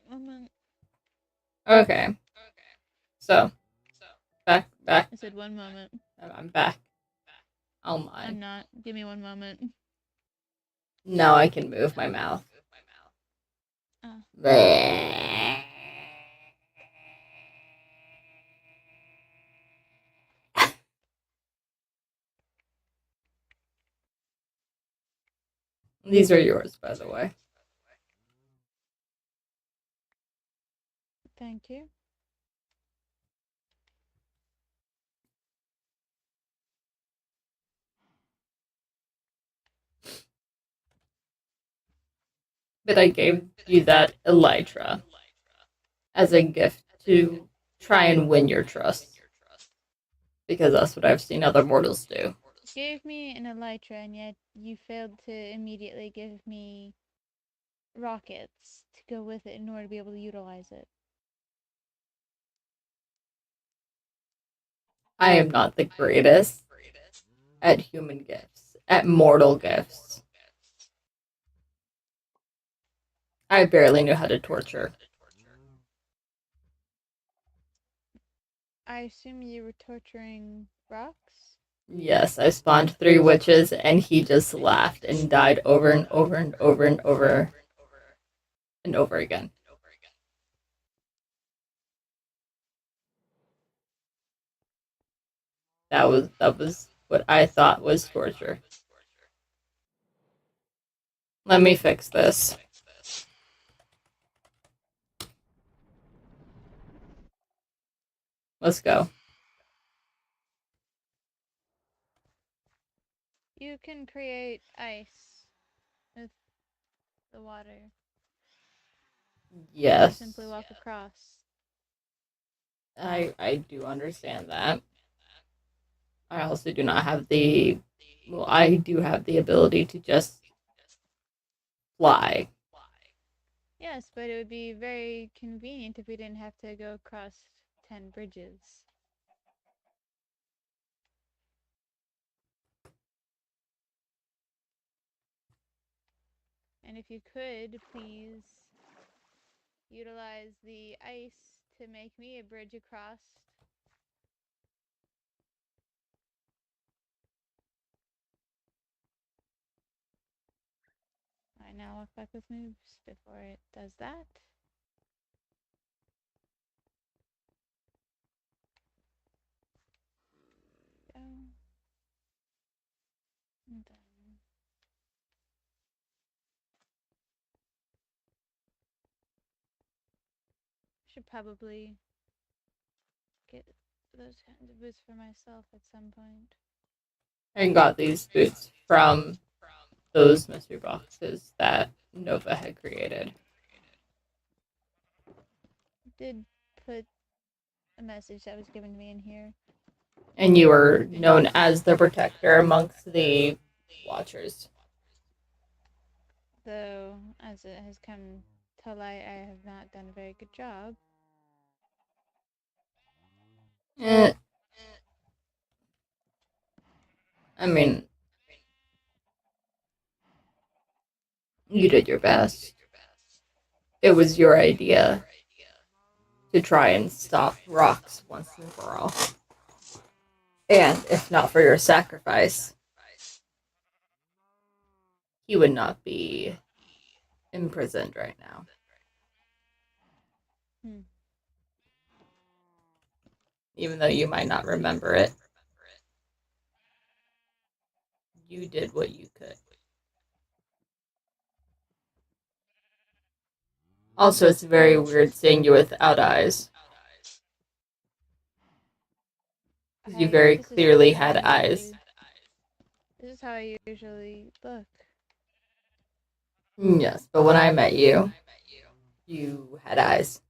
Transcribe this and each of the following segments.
moment. Okay. So, back. I said 1 moment. I'm back. Oh my. I'm not. Give me 1 moment. Now I can move my mouth. These are yours, by the way. Thank you. But I gave you that elytra as a gift to try and win your trust. Because that's what I've seen other mortals do. You gave me an elytra, and yet you failed to immediately give me rockets to go with it in order to be able to utilize it. I am not the greatest at human gifts, at mortal gifts. I barely knew how to torture. I assume you were torturing rocks? Yes, I spawned 3 witches and he just laughed and died over and over and over and over and over again. That was what I thought was torture. Let me fix this. Let's go. You can create ice with the water. Yes. You simply walk across. I do understand that. I also do not have the well, I do have the ability to just fly. Yes, but it would be very convenient if we didn't have to go across 10 bridges. And if you could, please utilize the ice to make me a bridge across. I now walk back with moves before it does that. Go. And then should probably get those kinds of boots for myself at some point. I got these boots from those mystery boxes that Nova had created. Did put a message that was given to me in here. And you were known as the protector amongst the watchers. Though, as it has come to light, I have not done a very good job. Eh. I mean, you did your best. It was your idea to try and stop rocks once and for all. And if not for your sacrifice, he would not be imprisoned right now. Even though you might not remember it, you did what you could. Also, it's very weird seeing you without eyes. You very clearly had eyes. This is how I usually look. Yes, but when I met you, you had eyes.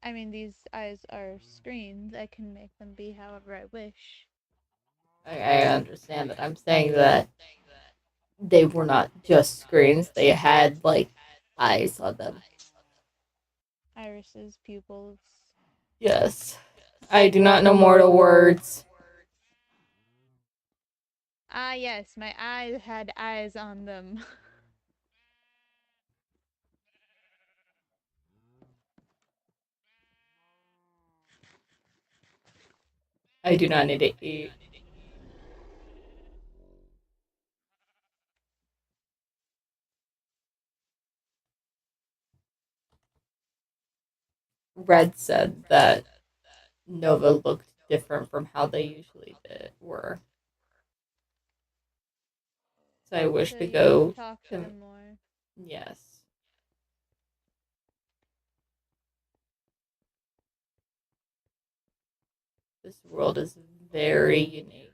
I mean, these eyes are screens. I can make them be however I wish. I understand that. I'm saying that they were not just screens, they had, like, eyes on them. Irises, pupils. Yes. I do not know mortal words. Ah, yes, my eyes had eyes on them. I do not need to eat. Red said that Nova looked different from how they usually were. So I wish So to you need to go talk to to. them more. Yes. This world is very unique.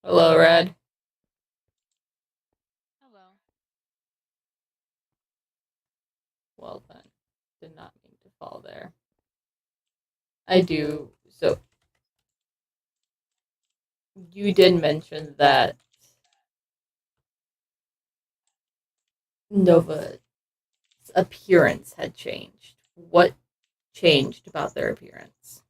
Hello, Red. Hello. Well then, did not mean to fall there. I do. So you did mention that Nova's appearance had changed. What changed about their appearance?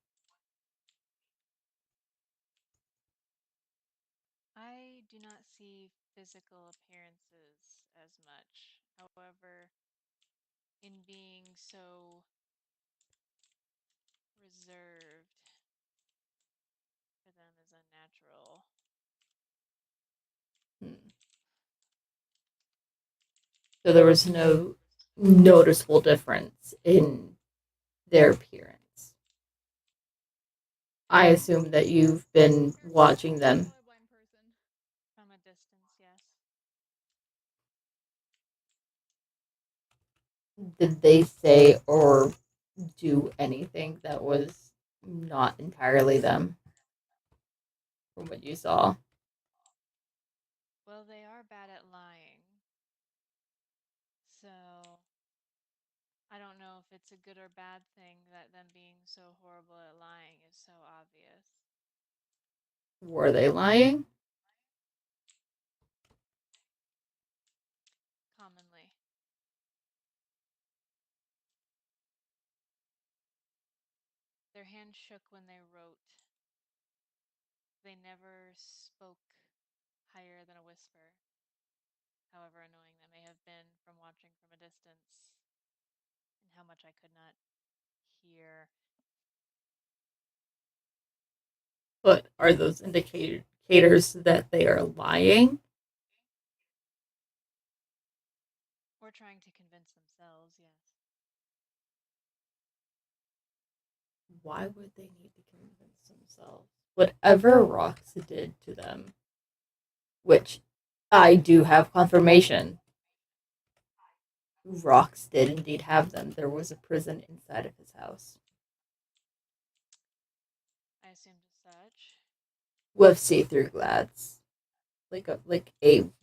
I do not see physical appearances as much. However, in being so reserved for them is unnatural. Hmm. So there was no noticeable difference in their appearance. I assume that you've been watching them. From a distance, yes. Did they say or do anything that was not entirely them from what you saw? Well, they are bad at lying. So I don't know if it's a good or bad thing that them being so horrible at lying is so obvious. Were they lying? Commonly. Their hands shook when they wrote. They never spoke higher than a whisper, however annoying that may have been from watching from a distance, and how much I could not hear. But are those indicators that they are lying? Or trying to convince themselves, yes. Why would they need to convince themselves? Whatever Rox did to them, which I do have confirmation, Rox did indeed have them. There was a prison inside of his house I assumed as such. with see-through glass, like a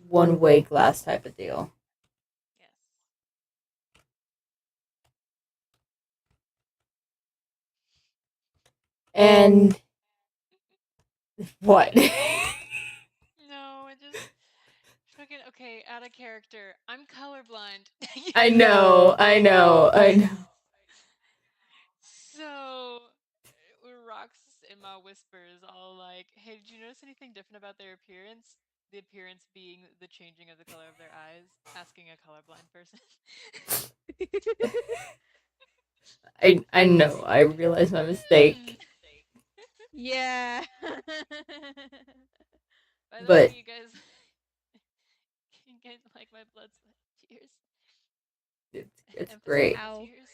one-way glass type of deal. Yes. And what? No, it just fucking okay, out of character. I'm colorblind. I know, I know, I know. So Rocks in my whispers all like, hey, did you notice anything different about their appearance? The appearance being the changing of the color of their eyes, asking a colorblind person. I know. I realized my mistake, Yeah. By the way, but you guys can get like my blood, sweat, tears, it's emphysema great. Ow. tears.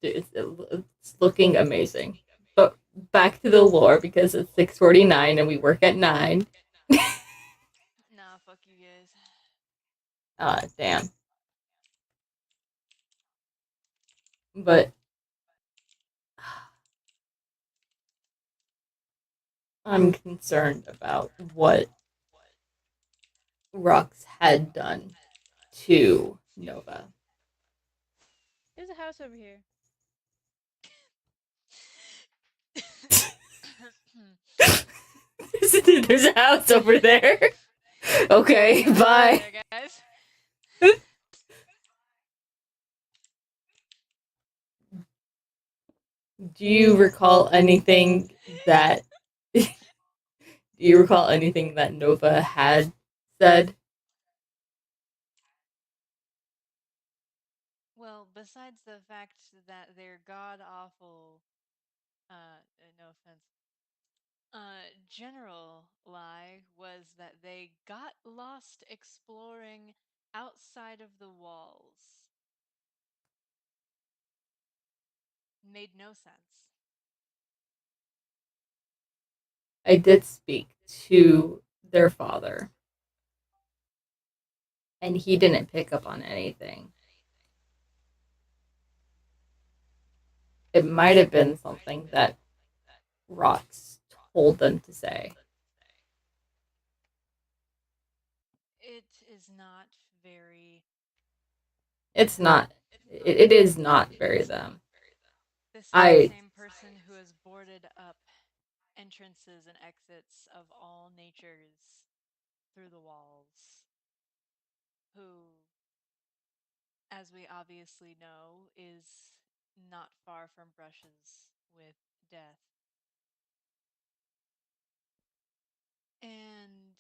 It's looking amazing. But back to the lore because it's 6:49 and we work at 9. Nah, fuck you guys. Damn. But I'm concerned about what Rox had done to Nova. There's a house over here. There's a house over there. There's Okay, a house over bye. there, guys. Do you recall anything that do you recall anything that Nova had said? Well, besides the fact that their god awful, no offense, general lie was that they got lost exploring outside of the walls. Made no sense. I did speak to their father, and he didn't pick up on anything. It might have been something that Rox told them to say. It is not very It's them. not. It is not very them. This is the I same person who has boarded up entrances and exits of all natures through the walls, who, as we obviously know, is not far from brushes with death. And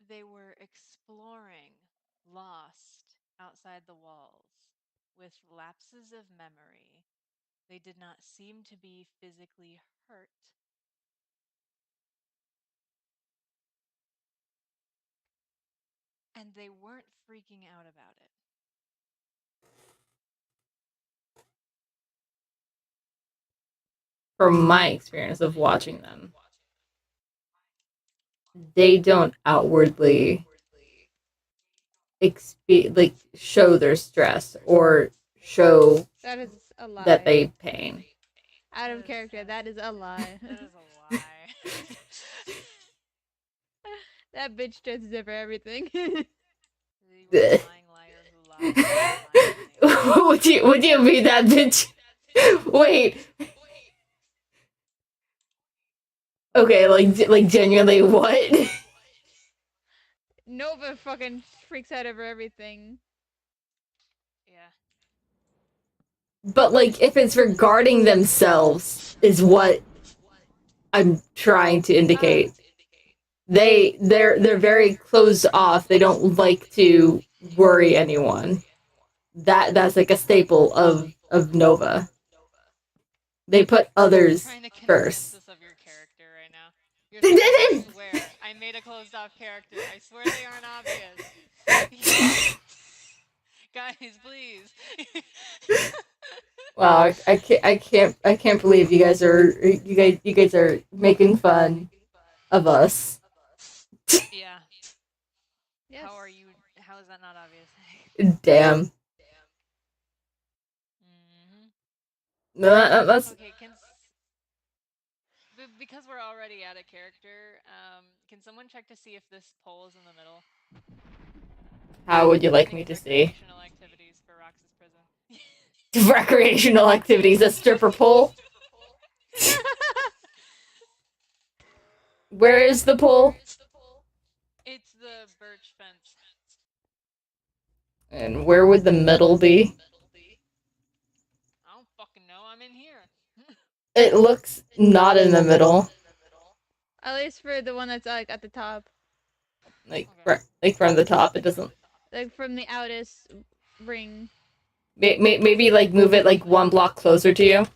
they were exploring, lost outside the walls, with lapses of memory. They did not seem to be physically hurt. And they weren't freaking out about it. from my experience of watching them, they don't outwardly show their stress or show That is a that lie. they pain. Out of character, that is a lie. That is a lie. That bitch stresses over everything. You are a lying liar who lies about a lying thing. What do you mean that bitch? Wait. Okay, like genuinely what? Nova fucking freaks out over everything. Yeah. But like if it's regarding themselves is what I'm trying to indicate. They're very closed off. They don't like to worry anyone. That's like a staple of Nova. They put You're others trying to convince first. us of your character right now. You're saying, I swear, I made a closed off character. I swear they aren't obvious. Guys, please. Wow, I can't believe you guys are making fun of us. Yeah. Yes. How is that not obvious? Damn. Mm-hmm. No, that's Okay, because we're already out of character, can someone check to see if this pole is in the middle? how would you like me Make to see? recreational activities for Rox's prison. Recreational activities, a stripper pole. Where is the pole? It's the birch fence. And where would the middle be? I don't fucking know. I'm in here. It looks not in the middle. At least for the one that's like at the top. Like Okay. like from the top, it doesn't. Like from the outest ring. Maybe like move it like one block closer to you.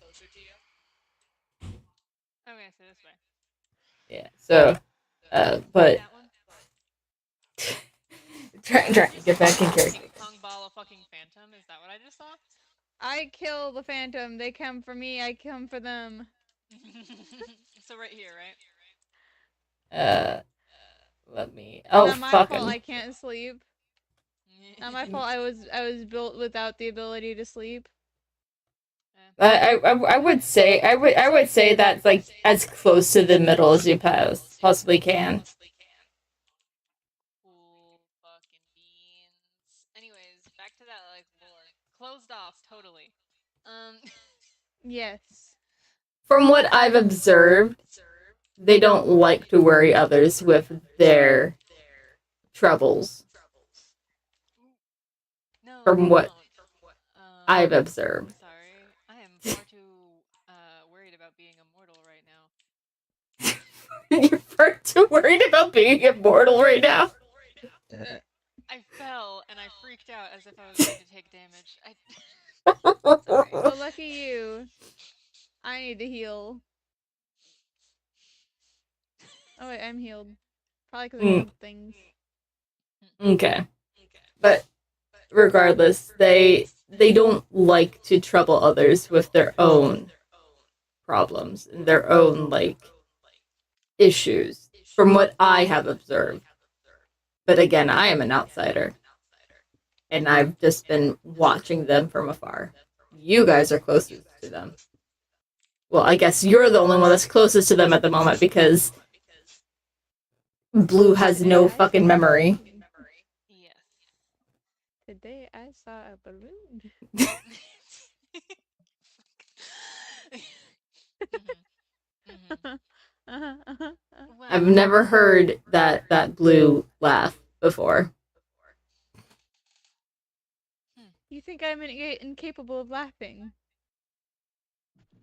Okay, so this way. Yeah. So, but That one? trying to get back in character. Ping pong ball a fucking phantom? Is that what I just saw? I kill the phantom. They come for me. I come for them. So right here, right? Let me. It's Oh not my fault fucking. I can't sleep. Not my fault I was built without the ability to sleep. I would say I would say that's like as close to the middle as you possibly can. Cool fucking beans. Anyways, back to that like lore. Closed off totally. Um Yes. From what I've observed, they don't like to worry others with their troubles. No, From they what don't. I've I'm observed. sorry. I am far too too worried about being immortal right now. I fell and I freaked out as if I was going to take damage. It's alright. Well, lucky you. I need to heal. Oh wait, I'm healed. Probably because I killed things. Okay. But regardless, they don't like to trouble others with their own problems and their own issues from what I have observed. But again, I am an outsider. And I've just been watching them from afar. You guys are closest to them. Well, I guess you're the only one that's closest to them at the moment because Blue has no fucking memory. Yes. Today I saw a balloon. Well, I've never heard that Blue laugh before. You think I'm incapable of laughing?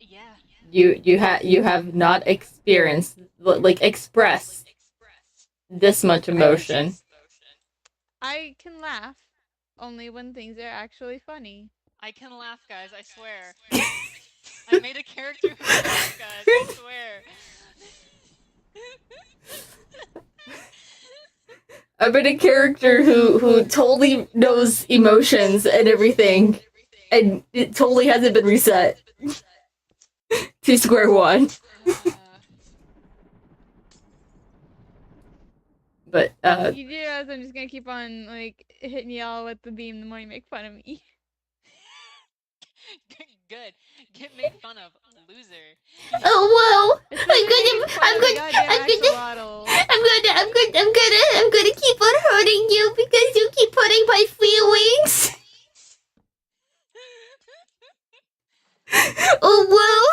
yeah. You have not experienced expressed this much emotion. I can laugh only when things are actually funny. I can laugh, guys, I swear. I made a character who can laugh, guys, I swear. I've been a character who totally knows emotions and everything, and it totally hasn't been reset to square one. But You do realize I'm just gonna keep on hitting y'all with the beam the more you make fun of me. Good. Get made fun of, loser. Oh well, I'm gonna keep on hurting you because you keep hurting my feelings. Oh well.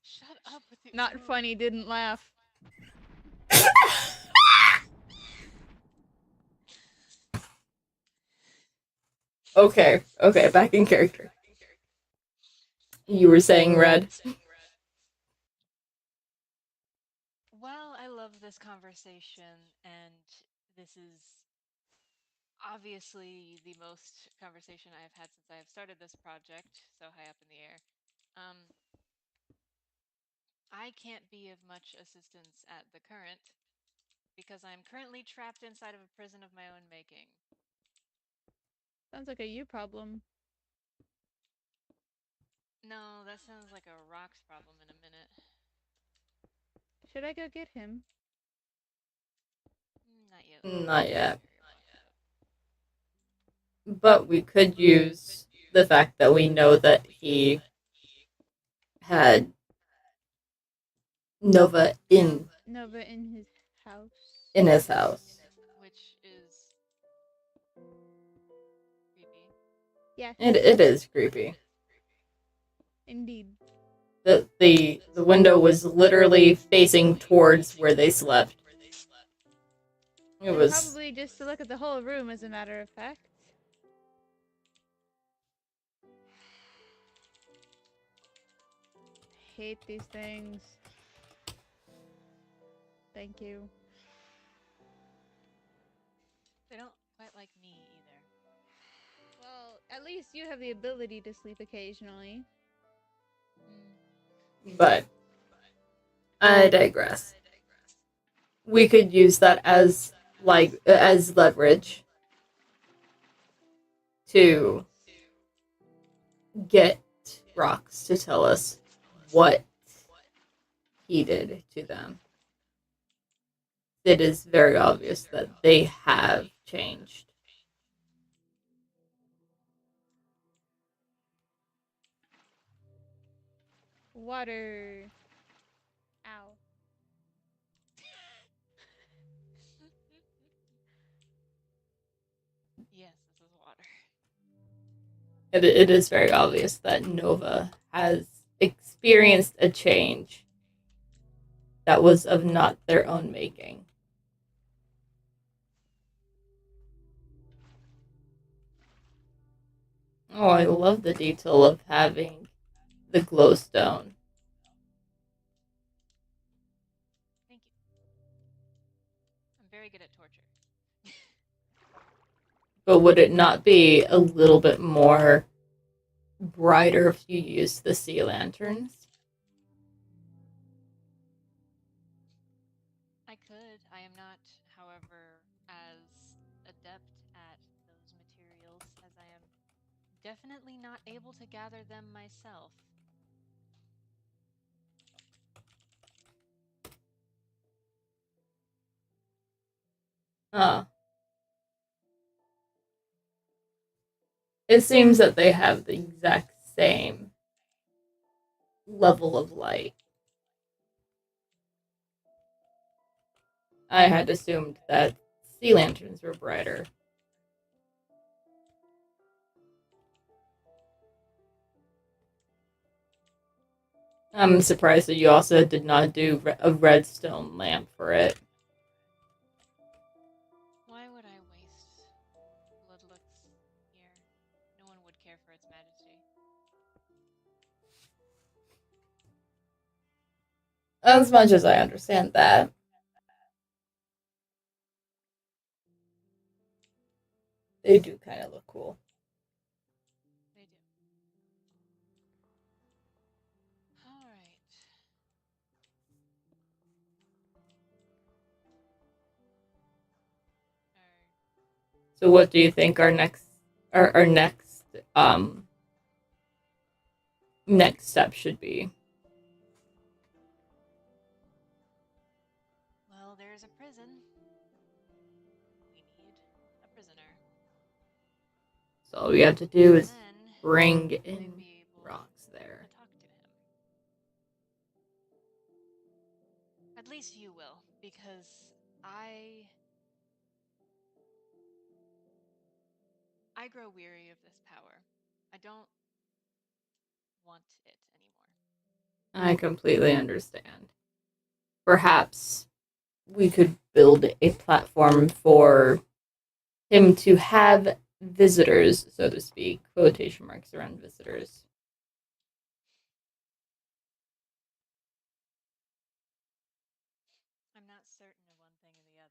Shut up with you. Not funny, didn't laugh. Okay, back in character. You were saying, Red? Well, I love this conversation, and this is obviously the most conversation I have had since I have started this project, so high up in the air. I can't be of much assistance at the current, because I'm currently trapped inside of a prison of my own making. Sounds like a you problem. No, that sounds like a rocks problem in a minute. Should I go get him? Not yet. Not yet. But we could use the fact that we know that he had Nova in his house. In his house. Which is creepy. Yes. It is creepy. Indeed. The window was literally facing towards where they slept. It was probably just to look at the whole room, as a matter of fact. Hate these things. Thank you. They don't quite like me either. Well, at least you have the ability to sleep occasionally. But I digress. We could use that as leverage to get Rox to tell us what he did to them. It is very obvious that they have changed. Water. Ow. Yes, this is water. It is very obvious that Nova has experienced a change that was of not their own making. Oh, I love the detail of having the glowstone. Thank you. very good at torture. But would it not be a little bit more brighter if you used the sea lanterns? I could. I am not, however, as adept at those materials as I am definitely not able to gather them myself. Uh, it seems that they have the exact same level of light. I had assumed that sea lanterns were brighter. I'm surprised that you also did not do a redstone lamp for it. Why would I waste blood looks here? No one would care for its majesty. As much as I understand that. They do kind of look cool. They do. All right. So what do you think our next step should be? Well, there's a prison. We need a prisoner. So all we have to do is Then bring we in might be able rocks there. to talk to him. At least you will, because I grow weary of this power. I don't want it anymore. I completely understand. Perhaps we could build a platform for him to have visitors, so to speak, quotation marks around visitors. I'm not certain of one thing or the other.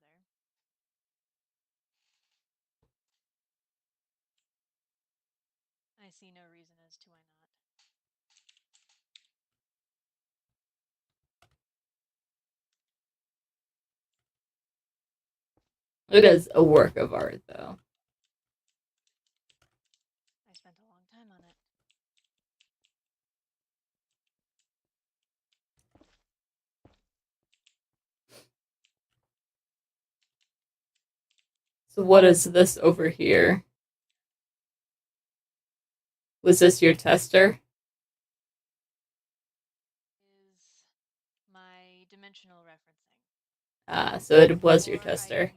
I see no reason as to why not. It is a work of art, though. I spent a long time on it. So what is this over here? Was this your tester? Is my dimensional referencing. So it was your Before I tester. can,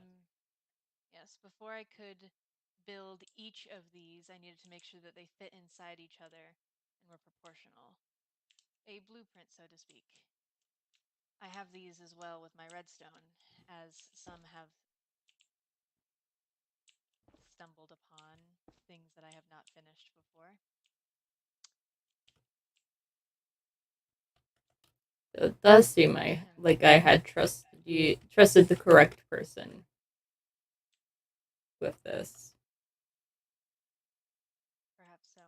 yes, before I could build each of these, I needed to make sure that they fit inside each other and were proportional. A blueprint, so to speak. I have these as well with my redstone, as some have stumbled upon things that I have not finished before. So it does seem like I had trusted the correct person with this. Perhaps so.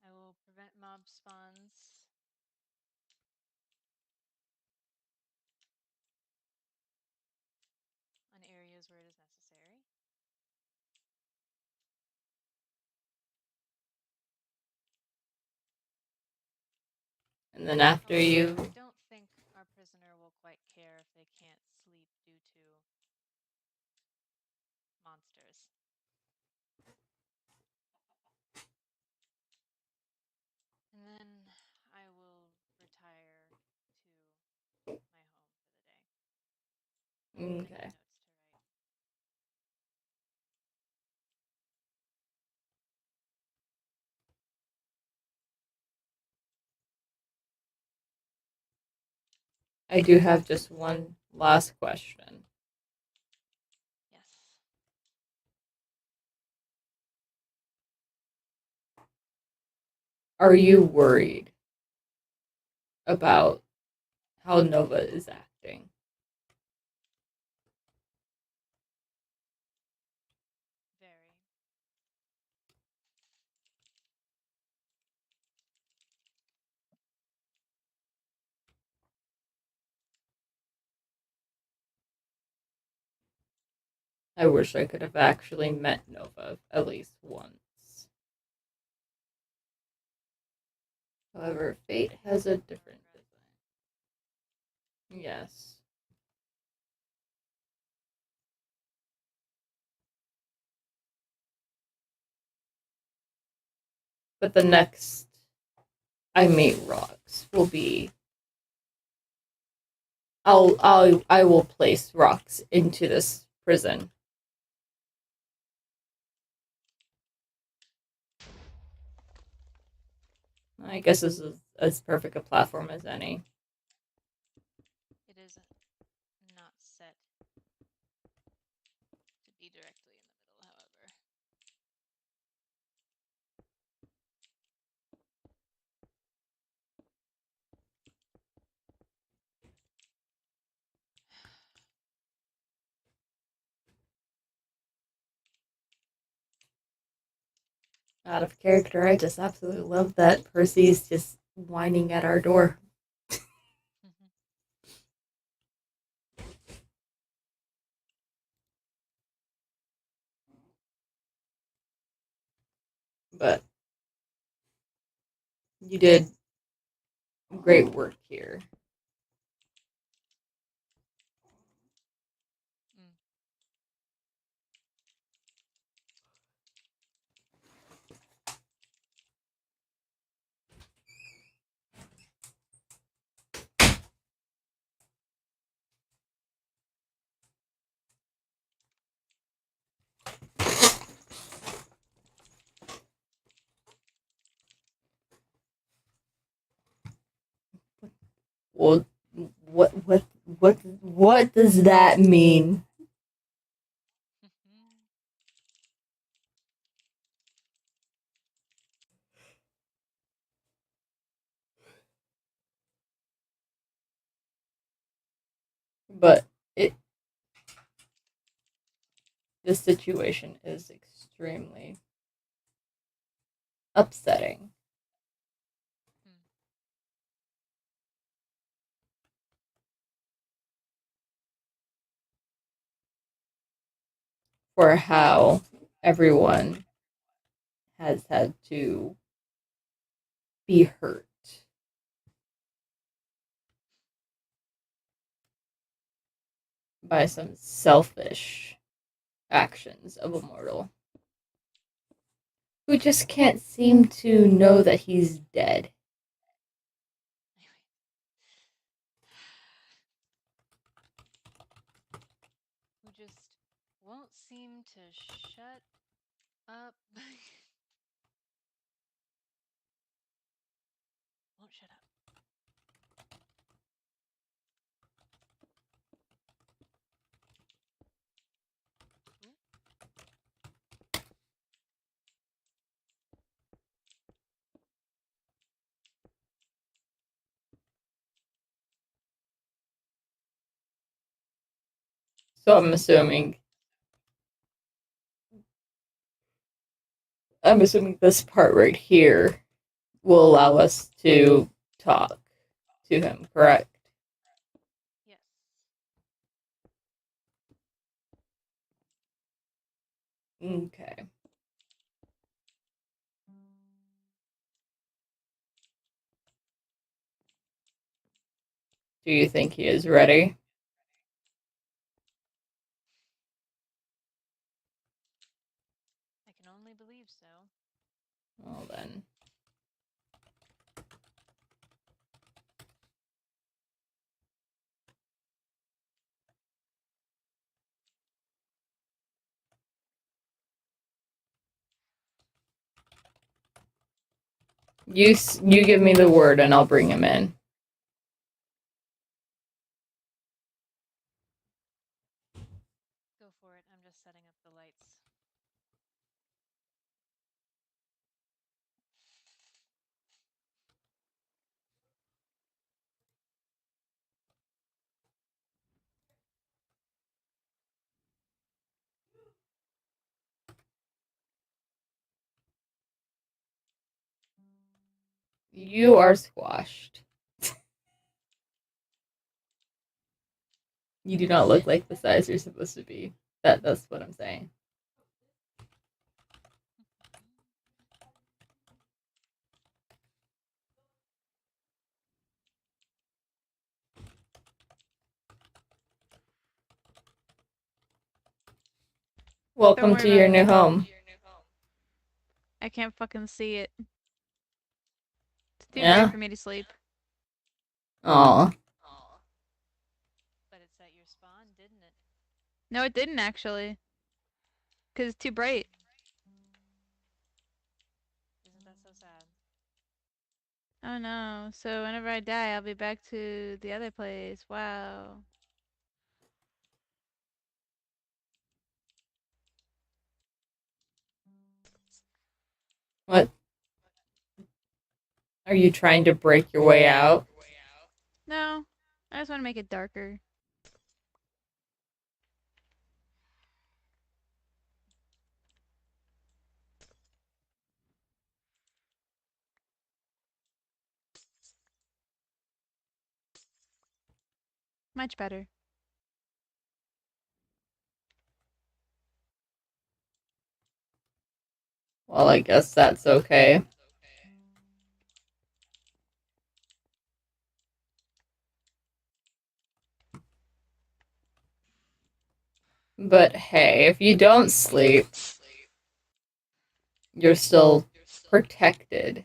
I will prevent mob spawns. On areas where it is necessary. And then after However, you I don't think our prisoner will quite care if they can't sleep due to monsters. And then I will retire to my home for the day. I have okay. notes to write. I do have just one last question. Yes. Are you worried about how Nova is acting? Very. I wish I could have actually met Nova at least once. However, fate has a different design. Yes. But the next I meet rocks will be I will place rocks into this prison. I guess this is as perfect a platform as any. It is not set to be directly in the middle, however. Out of character, I just absolutely love that Percy's just whining at our door. But you did great work here. Mm. Well, what does that mean? But it this situation is extremely upsetting. Mm. For how everyone has had to be hurt by some selfish actions of a mortal who just can't seem to know that he's dead. Who just won't seem to shut up. Won't shut up. Ooh. So I'm assuming this part right here will allow us to talk to him, correct? Yes. Okay. Do you think he is ready? I can only believe so. Well then. You give me the word and I'll bring him in. Go for it. I'm just setting up the lights. You are squashed. You do not look like the size you're supposed to be. That's what I'm saying. Welcome to your new home. I can't fucking see it. It's too Yeah. bright for me to sleep. Aw. But it set your spawn, didn't it? No, it didn't actually. Because it's too bright. Isn't that so sad? Oh no. So whenever I die, I'll be back to the other place. Wow. What? Are you trying to break your way out? No. I just want to make it darker. Much better. Well, I guess that's okay. But hey, if you don't sleep, you're still protected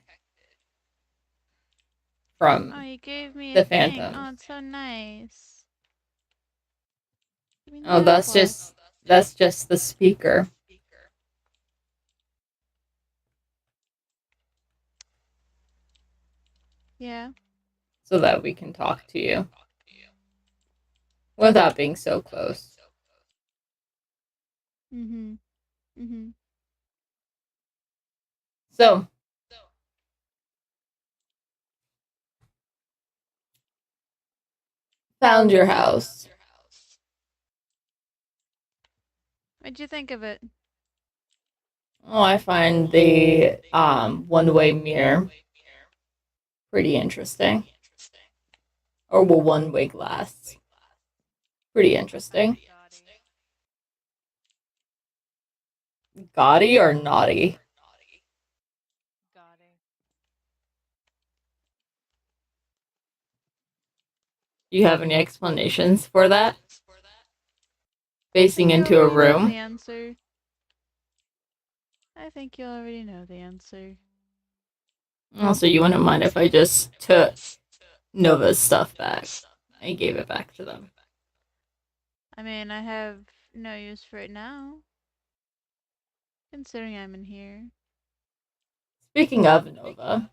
from Oh, you gave me the a thing. phantoms. Oh, it's so nice. Give me Oh, that that's just the speaker. Yeah. So that we can talk to you without being so close. Mm-hmm. Mm-hmm. So, found your house. What'd you think of it? Oh, I find the one-way mirror pretty interesting. Or well, one-way glass. Pretty interesting. Gaudy or naughty? Gaudy. Do you have any explanations for that? Facing You into a already know room? the answer. I think you already know the answer. Also, you wouldn't mind if I just took Nova's stuff back. I gave it back to them. I mean, I have no use for it now. Considering I'm in here. Speaking of Nova,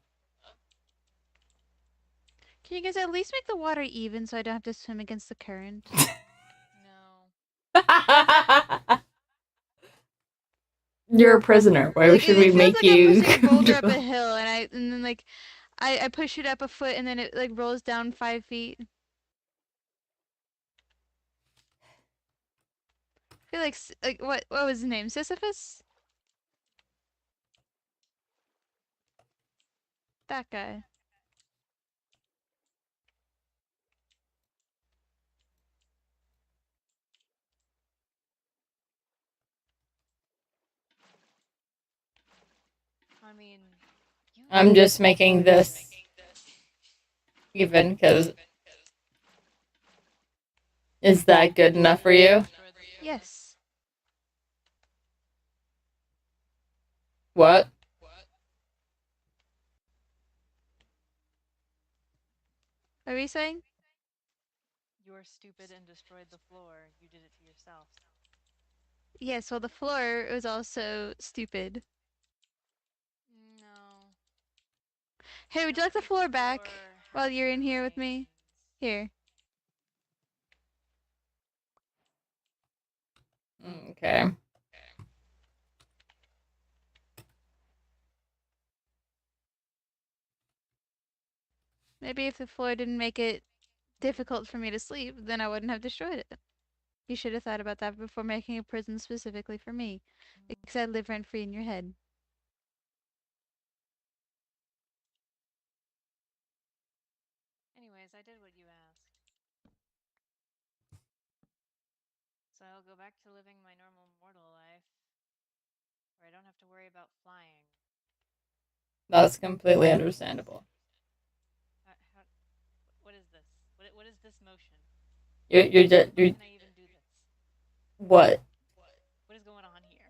Can you guys at least make the water even so I don't have to swim against the current? No. you're a prisoner. Why Like should it we feels make like I'm you pushing a boulder up a comfortable? hill and then like I push it up a foot and then it like rolls down 5 feet. I feel like what was his name? Sisyphus? That guy. I mean, I'm just making this even because is that good enough for you? Yes. What? What are we saying? You're stupid and destroyed the floor. You did it to yourself. Yes, well the floor was also stupid. No. Hey, would you like the floor back while you're in here with me? Here. Okay. Maybe if the floor didn't make it difficult for me to sleep, then I wouldn't have destroyed it. You should have thought about that before making a prison specifically for me. Because I live rent free in your head. Anyways, I did what you asked. So I'll go back to living my normal mortal life, where I don't have to worry about flying. That's completely understandable. What is this? What is this motion? You're Can I even do this? what? What is going on here?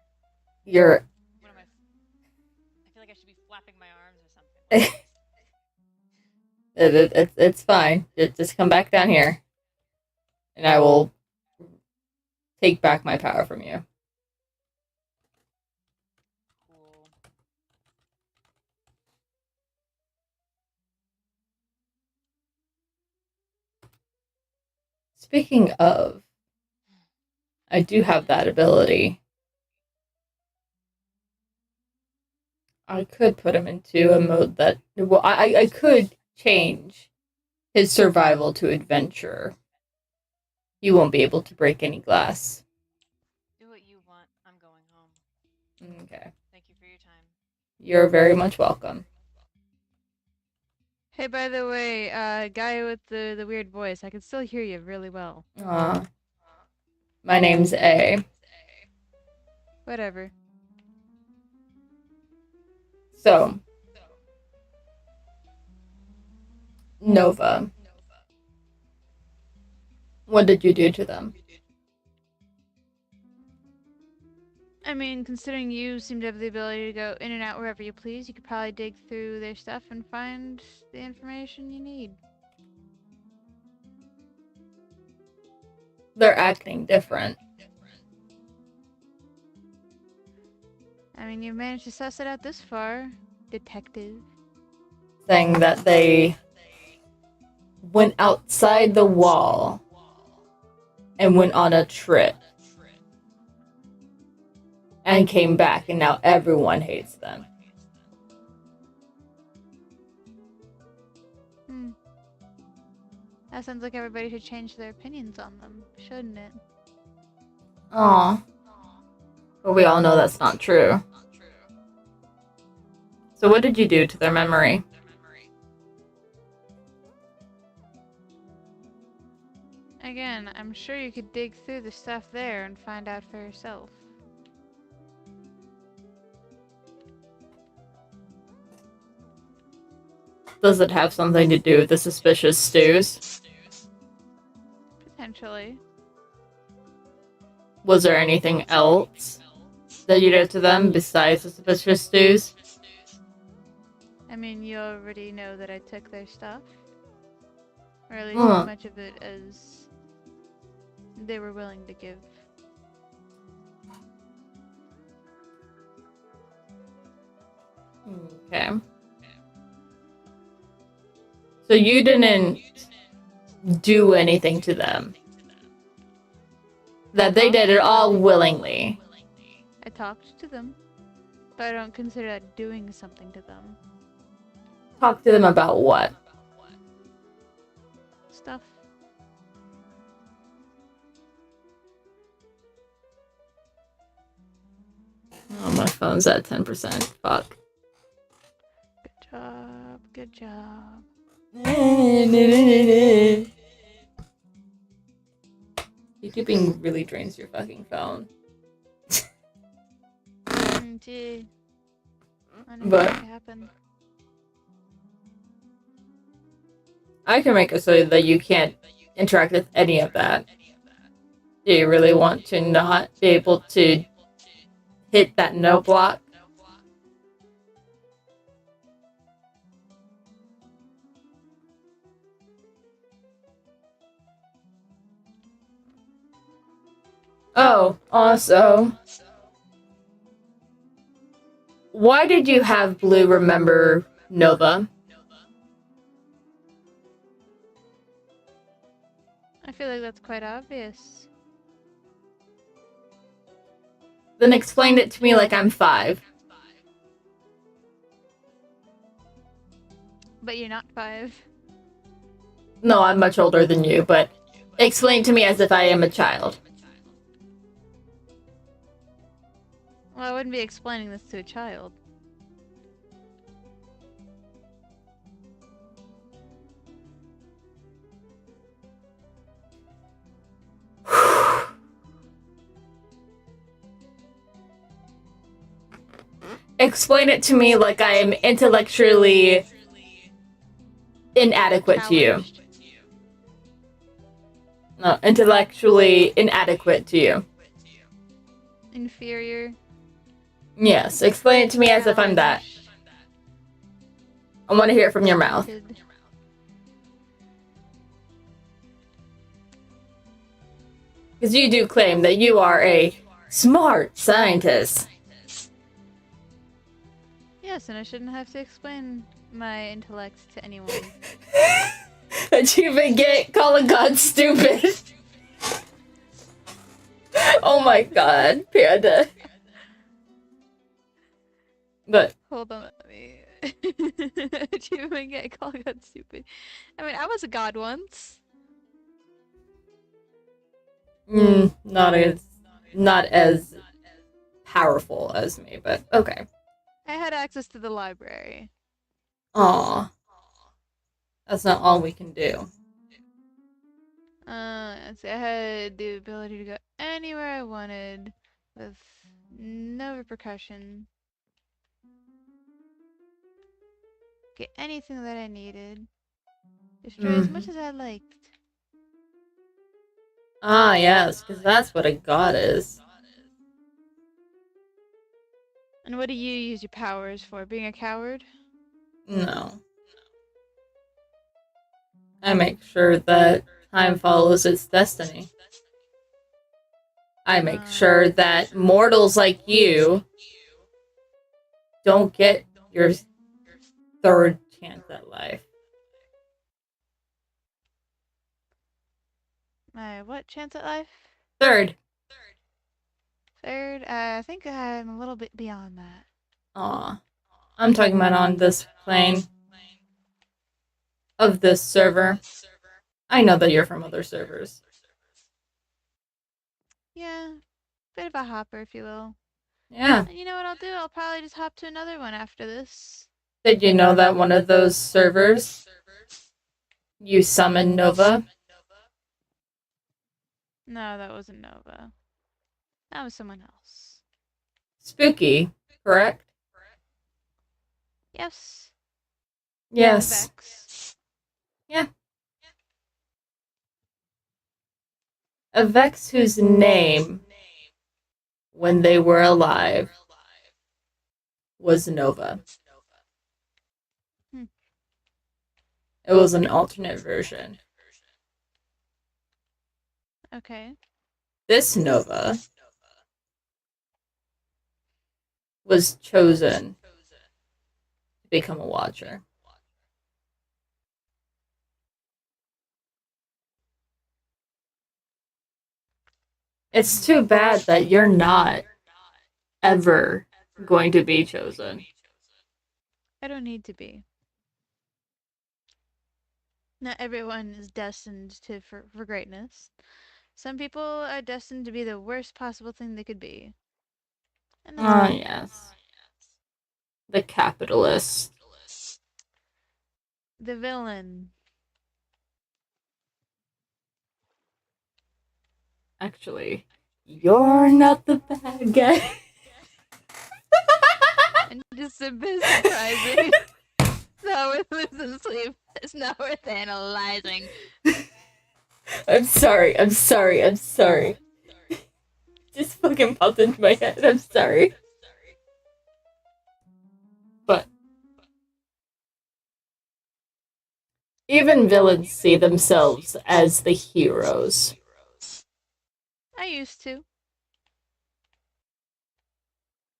You're. What am I? I feel like I should be flapping my arms or something. What is this? It's fine. Just come back down here, and I will take back my power from you. Cool. Speaking of, I do have that ability. I could put him into a mode that. Well, I could change his survival to adventure. You won't be able to break any glass. Do what you want. I'm going home. Okay. Thank you for your time. You're very much welcome. Hey, by the way, guy with the weird voice, I can still hear you really well. My name's A. Whatever. So, Nova. What did you do to them? I mean, considering you seem to have the ability to go in and out wherever you please, you could probably dig through their stuff and find the information you need. They're acting different. I mean, you've managed to suss it out this far, detective. Saying that they went outside the wall and went on a trip and came back, and now everyone hates them. That sounds like everybody should change their opinions on them, shouldn't it? Aw. But we all know that's not true. So what did you do to their memory? Again, I'm sure you could dig through the stuff there and find out for yourself. Does it have something to do with the suspicious stews? Potentially. Was there anything else that you did to them besides the suspicious stews? I mean, you already know that I took their stuff. Or at least as much of it as they were willing to give. Okay. So you didn't do anything to them. That they did it all willingly. I talked to them, but I don't consider that doing something to them. Talk to them about what? Stuff. Oh, my phone's at 10%. Fuck. Good job. Good job. YouTubing really drains your fucking phone. Gee. But Happen. I can make it so that you can't interact with any of that. Do you really want to not be able to hit that no block? Oh, also, why did you have Blue remember Nova? I feel like that's quite obvious. Then explain it to me like I'm 5. But you're not 5. No, I'm much older than you, but explain to me as if I am a child. Well, I wouldn't be explaining this to a child. Explain it to me like I am intellectually inadequate to you. Challenged. No, intellectually inadequate to you. Inferior. Yes, explain it to me as if I'm that. Challenged. I want to hear it from your mouth. Stunted. Because you do claim that you are a smart scientist. Yes, and I shouldn't have to explain my intellect to anyone. That you even get calling God stupid. Oh my god, Panda. But Hold on, let me. Achievement get called God stupid. I mean, I was a god once. not as powerful as me, but okay. I had access to the library. Aw. That's not all we can do. Let's see, I had the ability to go anywhere I wanted with no repercussion. Get anything that I needed. Destroy as much as I liked. Ah, yes, because that's what a god is. And what do you use your powers for? Being a coward? No. I make sure that time follows its destiny. I make sure that mortals like you don't get your third chance at life. My what chance at life? Third. Third? I think I'm a little bit beyond that. Aw. I'm talking about on this plane of this server. I know that you're from other servers. Yeah, bit of a hopper, if you will. Yeah. And you know what I'll do? I'll probably just hop to another one after this. Did you know that one of those servers you summon Nova? No, that wasn't Nova. That was someone else. Spooky, correct? Yes. Yes. Vex. Yeah. A Vex whose name, when they were alive, was Nova. It was an alternate version. Okay. This Nova was chosen to become a Watcher. It's too bad that you're not ever going to be chosen. I don't need to be. Not everyone is destined for greatness. Some people are destined to be the worst possible thing they could be. And that's me. Yes. The capitalist. The villain. Actually, you're not the bad guy. And just a bit surprising. It's not worth losing sleep. It's not worth analyzing. I'm sorry. Just fucking popped into my head. I'm sorry. But even villains see themselves as the heroes. I used to.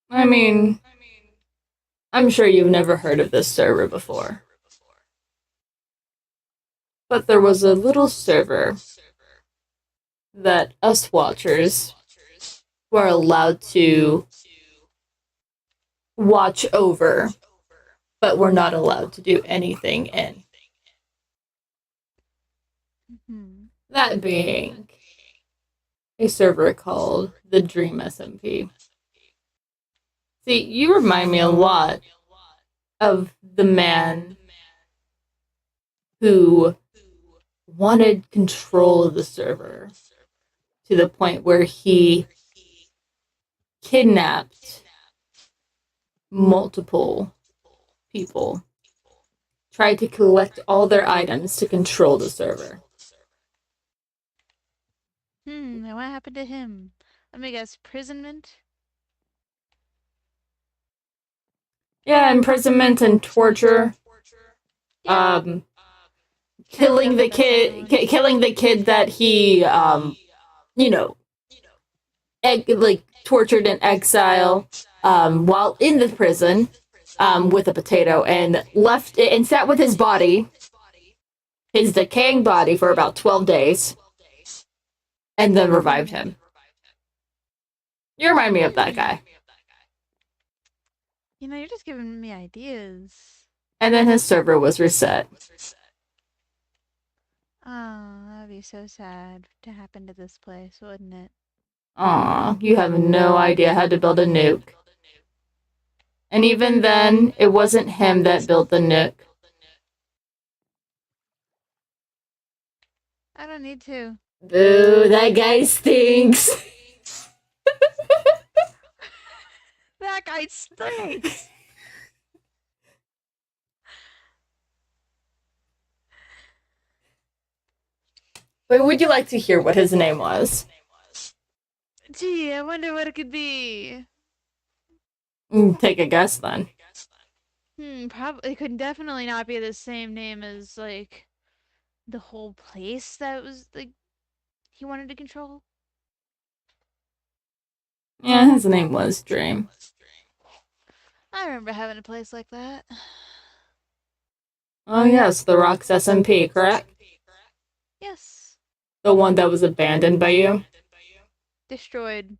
I mean, I'm sure you've never heard of this server before. But there was a little server that us watchers were allowed to watch over, but we're not allowed to do anything in. That being a server called the Dream SMP. See, you remind me a lot of the man who wanted control of the server to the point where he kidnapped multiple people tried to collect all their items to control the server. And what happened to him? Let me guess, imprisonment? Yeah, imprisonment and torture. Yeah, can't Killing live the with that kid, family. killing the kid that he, you know, like tortured in exile, while in the prison, with a potato, and left and sat with his body, his decaying body, for about 12 days, and then revived him. You remind me of that guy. You know, you're just giving me ideas. And then his server was reset. Oh, that'd be so sad to happen to this place, wouldn't it? Aw, you have no idea how to build a nuke. And even then, it wasn't him that built the nuke. I don't need to. Boo, that guy stinks. That guy stinks! But would you like to hear what his name was? Gee, I wonder what it could be. Take a guess then. Probably, it could definitely not be the same name as, like, the whole place that was, like, he wanted to control. Yeah, his name was Dream. I remember having a place like that. Oh yes, the Rock's SMP, correct? Yes. The one that was abandoned by you? Destroyed.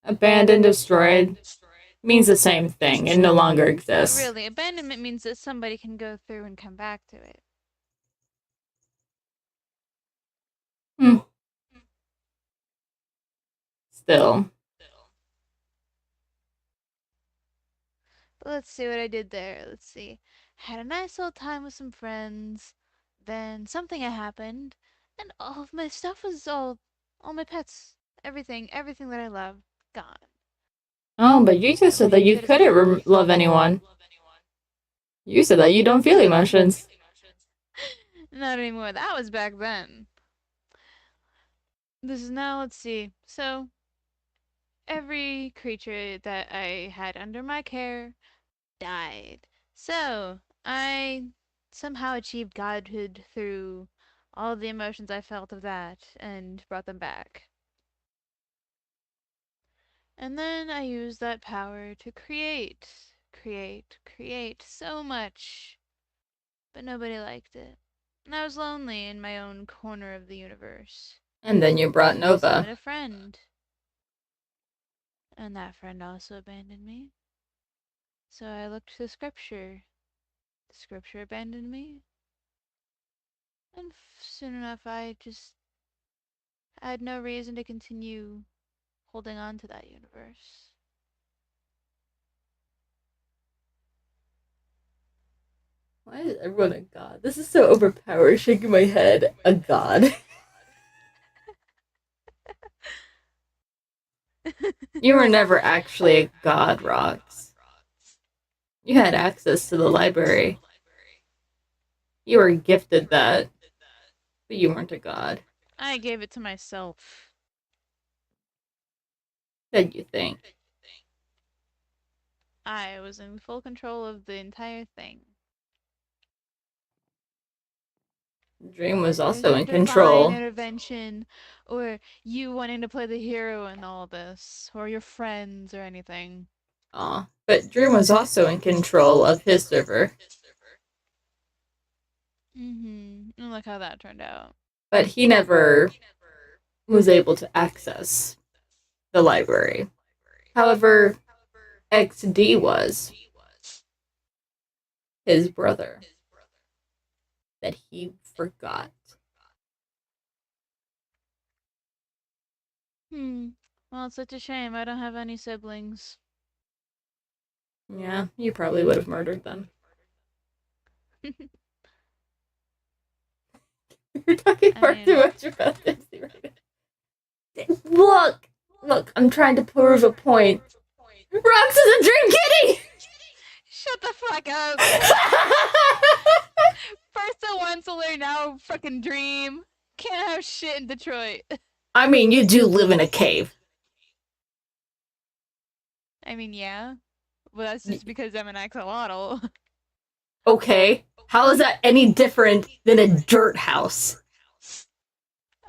Abandoned, destroyed, means the same thing. It no longer Not exists. really. Abandonment means that somebody can go through and come back to it. Still. But let's see what I did there. Let's see. Had a nice old time with some friends. Then something had happened, and all of my stuff was all my pets, everything that I love, gone. Oh, but you just said that you couldn't love anyone. You said that you don't feel emotions. Not anymore. That was back then. This is now, let's see. So, every creature that I had under my care died. So, I somehow achieved godhood through all the emotions I felt of that and brought them back. And then I used that power to create so much. But nobody liked it. And I was lonely in my own corner of the universe. And then you brought So I Nova. summoned a friend. And that friend also abandoned me. So I looked to the scripture. The scripture abandoned me. And soon enough, I just had no reason to continue holding on to that universe. Why is everyone a god? This is so overpowered, shaking my head. A god. You were never actually a god, Rox. You had access to the library. You were gifted that, but you weren't a god. I gave it to myself. Did you think? I was in full control of the entire thing. Dream was There's also no in divine control. intervention or you wanting to play the hero in all this or your friends or anything. Aw. But Dream was also in control of his server. And look how that turned out. But he never was able to access the library. However, XD was his brother that he forgot. Well, it's such a shame. I don't have any siblings. Yeah, you probably would have murdered them. You're talking far too much about Dipsy right now. Look! Look, I'm trying to prove a point. Rox is a dream kitty! Shut the fuck up. First a Onceler, now fucking dream. Can't have shit in Detroit. I mean, you do live in a cave. I mean, yeah. But that's just because I'm an axolotl. Okay. How is that any different than a dirt house?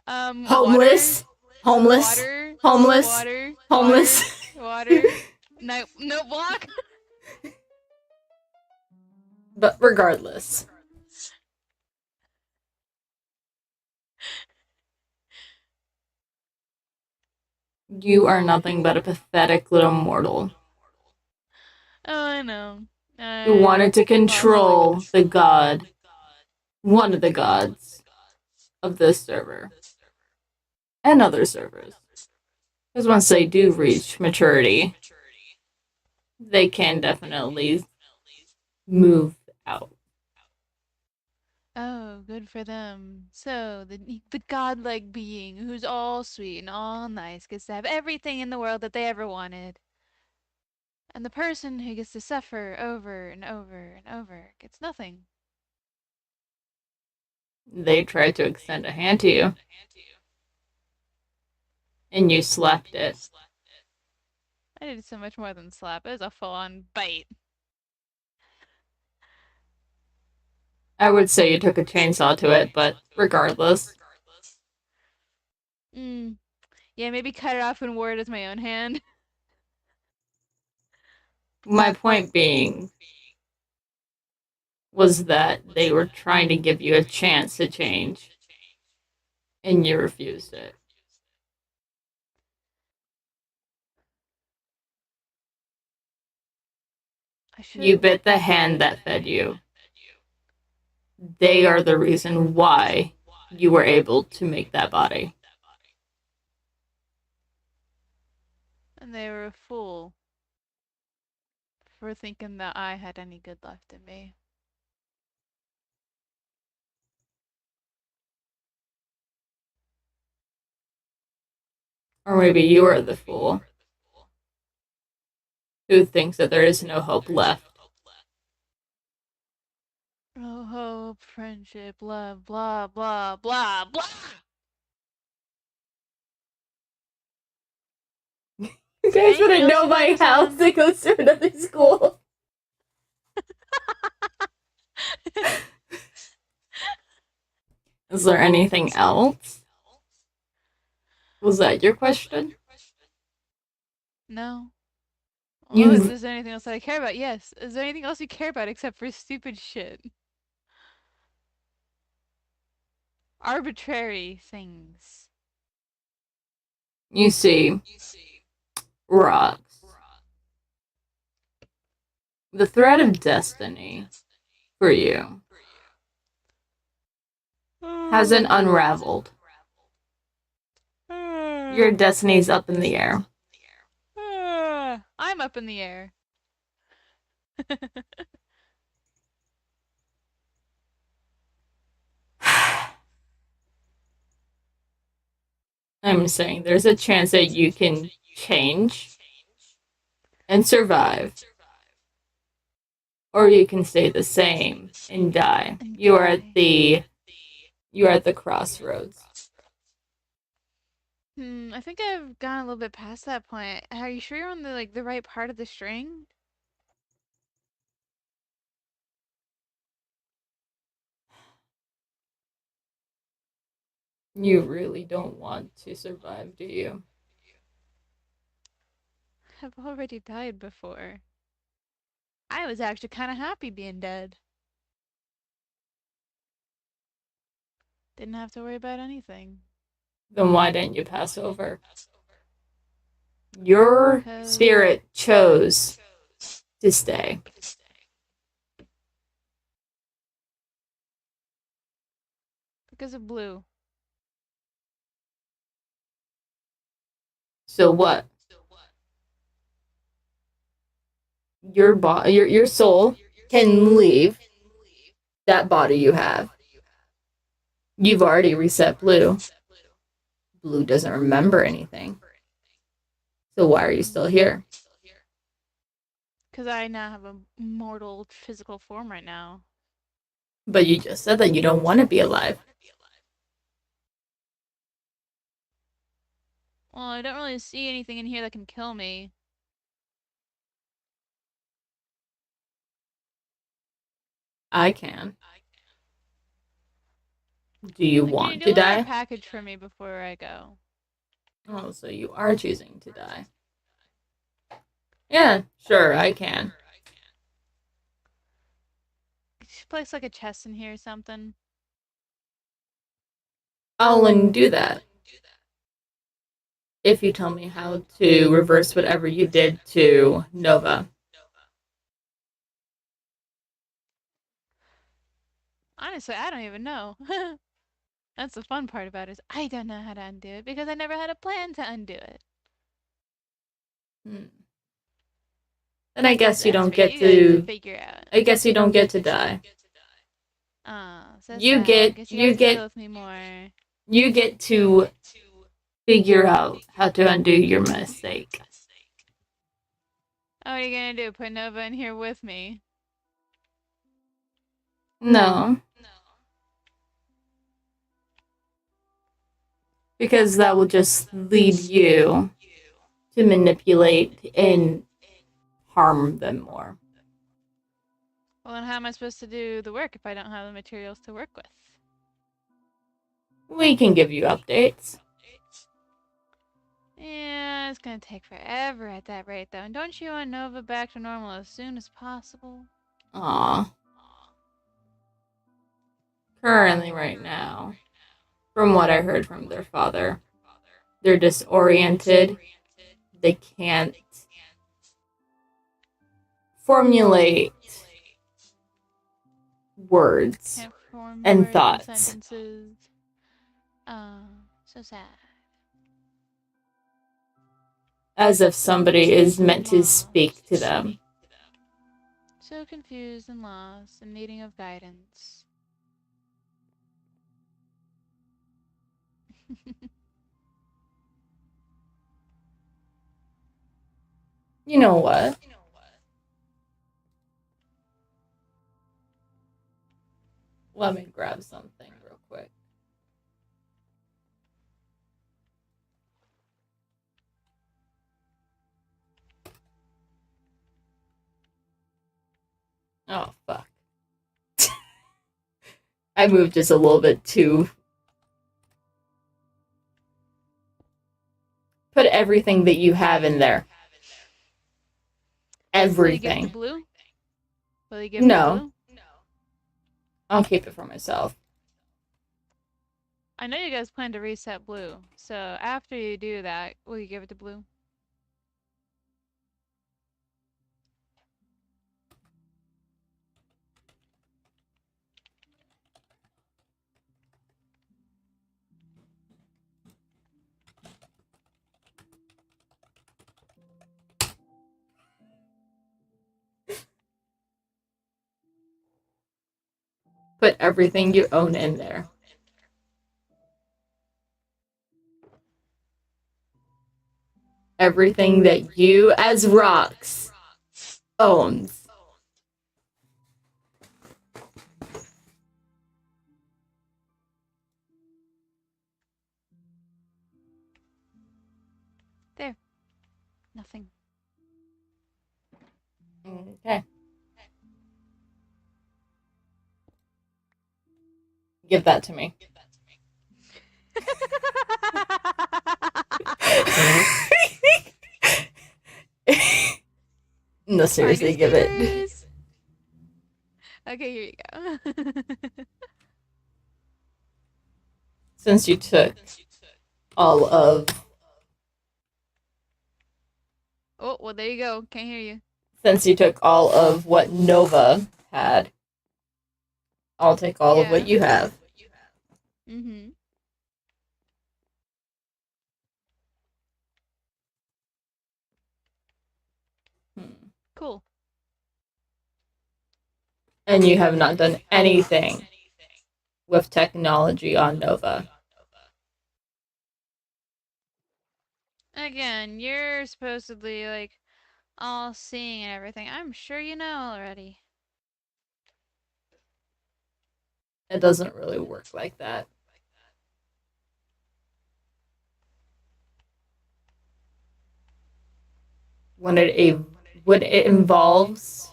Homeless? Homeless? Water. Homeless? Water. Homeless? Water. No block. But regardless, you are nothing but a pathetic little mortal Oh, I know. who wanted to control the god, one of the gods of this server and other servers. Because once they do reach maturity, they can definitely move out. Oh, good for them. So the godlike being who's all sweet and all nice gets to have everything in the world that they ever wanted. And the person who gets to suffer over and over and over gets nothing. They tried to extend a hand to you, and you slapped it. I did so much more than slap. It was a full-on bite. I would say you took a chainsaw to it, but regardless. Yeah, maybe cut it off and wore it as my own hand. My point being was that they were trying to give you a chance to change, and you refused it. You bit the hand that fed you. They are the reason why you were able to make that body. And they were a fool for thinking that I had any good left in me. Or maybe you are the fool who thinks that there is no hope left. Oh, hope, friendship, love, blah, blah, blah, blah! You guys wouldn't know my house that goes to another school. Is there anything else? Was that your question? No. You- Is there anything else that I care about? Yes. Is there anything else you care about except for stupid shit? Arbitrary things. You see, Rox. The thread of destiny for you hasn't unraveled. Your destiny's up in the air. I'm up in the air. I'm saying there's a chance that you can change and survive. Or you can stay the same and die. You are at the crossroads. I think I've gone a little bit past that point. Are you sure you're on the right part of the string? You really don't want to survive, do you? I've already died before. I was actually kind of happy being dead. Didn't have to worry about anything. Then why didn't you pass over? Your spirit chose to stay. Because of blue. So what? Your soul can leave that body you have. You've already reset blue. Blue doesn't remember anything. So why are you still here? Because I now have a mortal physical form right now. But you just said that you don't want to be alive. Well, I don't really see anything in here that can kill me. I can. Do you Like, can you want to deliver a die? package for me before I go? Oh, so you are choosing to die. Yeah, sure, I can. Could you place like a chest in here or something? I'll do that if you tell me how to reverse whatever you did to Nova. Honestly, I don't even know. That's the fun part about it is I don't know how to undo it because I never had a plan to undo it. Hmm. Then I guess you That's don't for get you guys to to. figure out. I guess you don't get to die. So You sad. get Guess you you guys deal get with me more. you get to figure out how to undo your mistake. Oh, what are you gonna do? Put Nova in here with me? No, because that will just lead you to manipulate and harm them more. Well, then how am I supposed to do the work if I don't have the materials to work with? We can give you updates. Yeah, it's gonna take forever at that rate, though. And don't you want Nova back to normal as soon as possible? Aw. Currently, right now, from what I heard from their father, they're disoriented. They can't formulate words Can't form and words and thoughts. sentences. Oh, so sad. As if somebody is And meant to lost. speak to them. So confused and lost and needing of guidance. You know what? Let me grab something real quick. Oh, fuck. I moved just a little bit too. Put everything that you have in there. Will you give it the Everything. blue? Will you give it the No, blue? I'll keep it for myself. I know you guys plan to reset blue, so after you do that, will you give it to blue? Put everything you own in there. Everything that you, as Rocks, owns. There. Nothing. Okay. Give that to me. No, seriously, give it. Okay, here you go. Since you took all of. Oh, well, there you go. Can't hear you. Since you took all of what Nova had, I'll take all of what you have. Mm-hmm. Cool. And you have not done anything with technology on Nova. Again, you're supposedly like all seeing and everything. I'm sure you know already. It doesn't really work like that. When it involves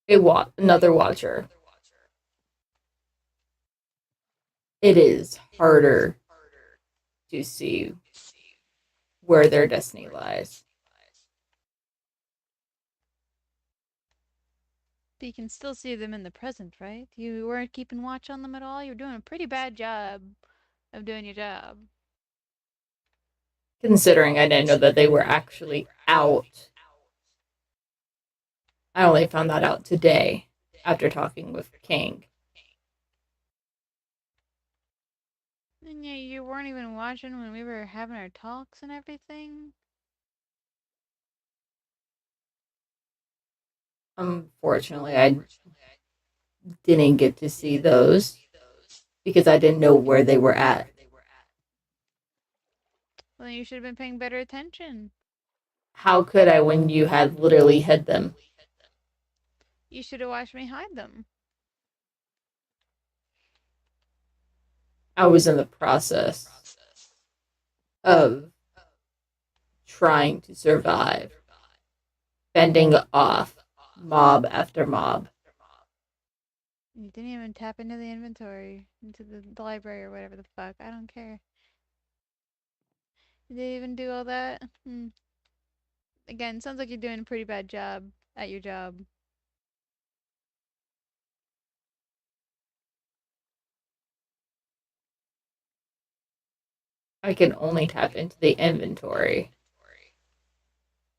another watcher, it is harder to see where their destiny lies. But you can still see them in the present, right? You weren't keeping watch on them at all? You were doing a pretty bad job of doing your job. Considering I didn't know that they were actually out. I only found that out today after talking with King. And yeah, you weren't even watching when we were having our talks and everything? Unfortunately, I didn't get to see those because I didn't know where they were at. Well, then you should have been paying better attention. How could I when you had literally hid them? You should have watched me hide them. I was in the process of trying to survive, fending off mob after mob. You didn't even tap into the inventory, into the library or whatever the fuck. I don't care. You didn't even do all that? Again, sounds like you're doing a pretty bad job at your job. I can only tap into the inventory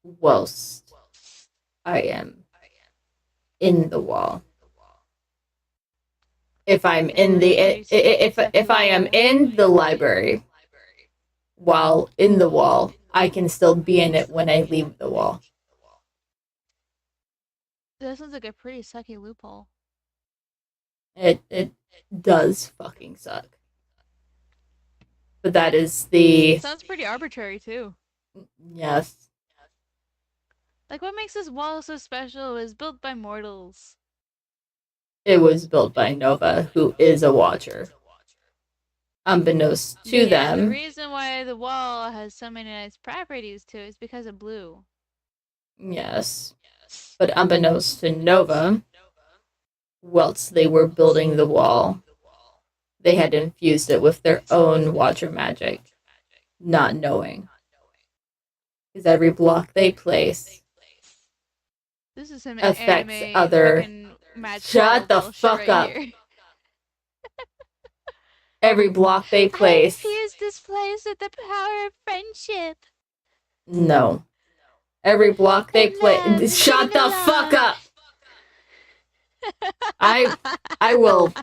whilst I am in the wall. If I'm in the if I am in the library while in the wall, I can still be in it when I leave the wall. That sounds like a pretty sucky loophole. It does fucking suck. But that is the Sounds pretty arbitrary too. yes. Like, what makes this wall so special is built by mortals. It was built by Nova, who is a watcher. Unbeknownst to Yeah, the them, reason why the wall has so many nice properties to it is because of blue. yes. But unbeknownst to Nova, whilst they were building the wall, they had infused it with their own watcher magic, not knowing. Because every block they place This is some affects anime other. fucking match Shut the bullshit fuck right up. here. Every block they I place. infused this place with the power of friendship. No. Every block they place. Shut the fuck up. I will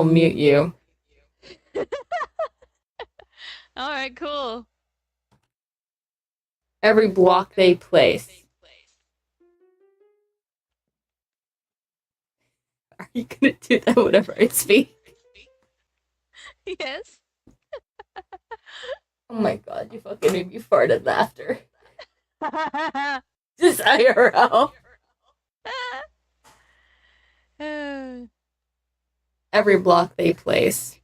mute you. Alright, cool. Every block they place. Are you gonna do that whenever I speak? Yes. Oh my god, you fucking made me fart at laughter. Just IRL. Every block they place.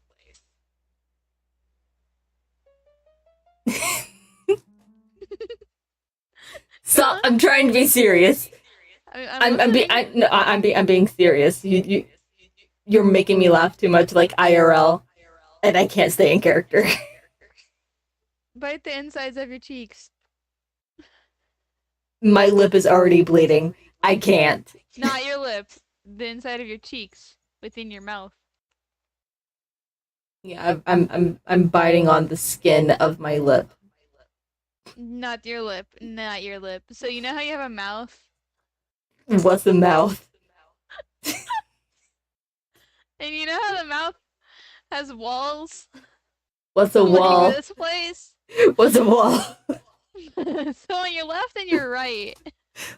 Stop! I'm trying to be serious. I'm being serious. You're making me laugh too much, like IRL, and I can't stay in character. Bite the insides of your cheeks. My lip is already bleeding. I can't. Not your lip. The inside of your cheeks. Within your mouth. Yeah, I'm biting on the skin of my lip. Not your lip. Not your lip. So you know how you have a mouth? What's a mouth? And you know how the mouth has walls? What's a wall? Like this place? What's a wall? So on your left and your right.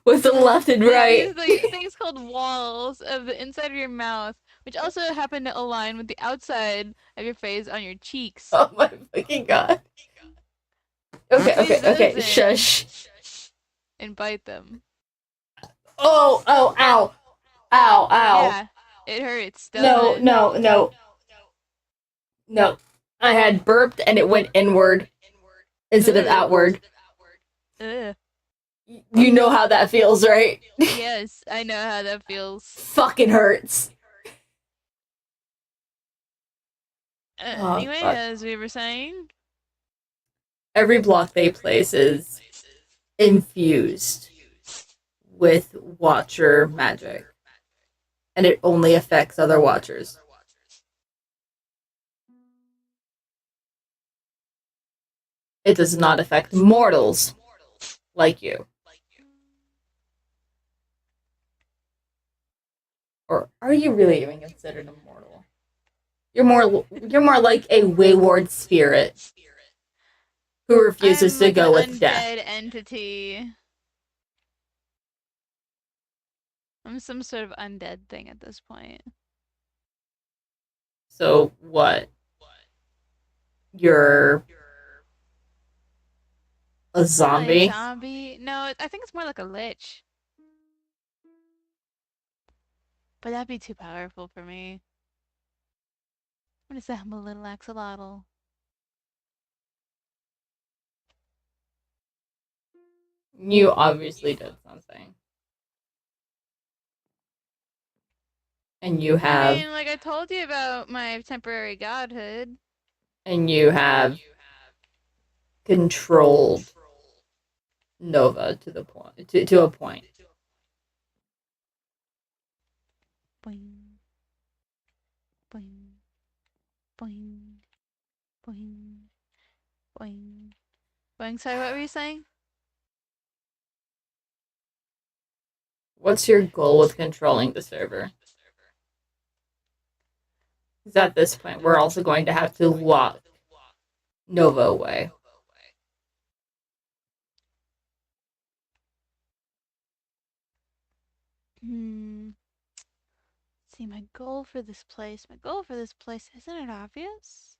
What's the left and right? These things called walls of the inside of your mouth, which also happen to align with the outside of your face on your cheeks. Oh my fucking god. Okay, Squeeze okay, those okay. in Shush. and bite them. Oh, oh, ow. Ow, ow. Yeah, it hurts, doesn't No, it? no, no. No. I had burped and it went inward instead of Ugh. outward. Ugh. You know how that feels, right? Yes, I know how that feels. Fucking hurts. Oh, Anyway, fuck. as we were saying, Every block they place is infused with Watcher magic. And it only affects other Watchers. It does not affect mortals like you. Or are you really even considered a mortal? You're more like a wayward spirit who refuses I'm to like an go with death. undead entity. I'm some sort of undead thing at this point. So what? You're a Not really a zombie? zombie. No, I think it's more like a lich. But that'd be too powerful for me. I'm gonna say I'm a little axolotl. You obviously did something. And you I have mean, like I told you about my temporary godhood. and you have controlled Nova to the point to a point. Boing, boing, boing, boing, boing, boing. Sorry, what were you saying? What's your goal with controlling the server? Because at this point, we're also going to have to lock Nova away. Hmm. See, my goal for this place. My goal for this place, isn't it obvious?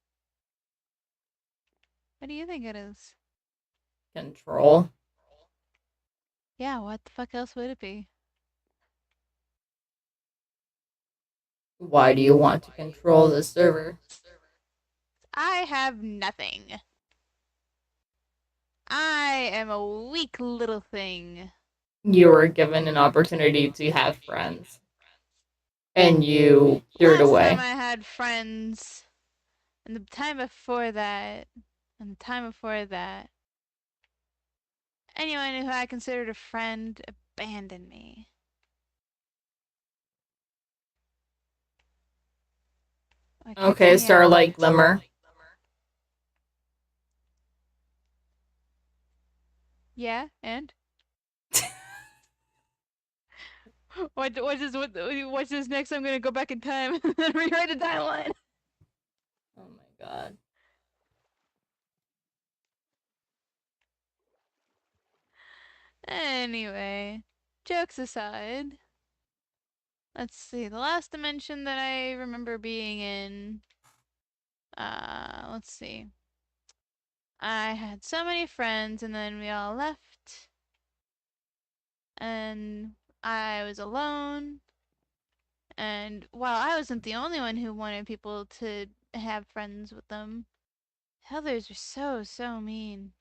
What do you think it is? Control. Yeah, what the fuck else would it be? Why do you want to control the server? I have nothing. I am a weak little thing. You were given an opportunity to have friends, and you threw it Last time away. I had friends, and the time before that, and the time before that, anyone who I considered a friend abandoned me. What kicks Okay, me out. Starlight Glimmer. Yeah, and what's this next? I'm gonna go back in time and rewrite the timeline. Oh my god. Anyway, jokes aside, let's see. The last dimension that I remember being in, let's see. I had so many friends, and then we all left, and I was alone. And while I wasn't the only one who wanted people to have friends with them, others were so mean.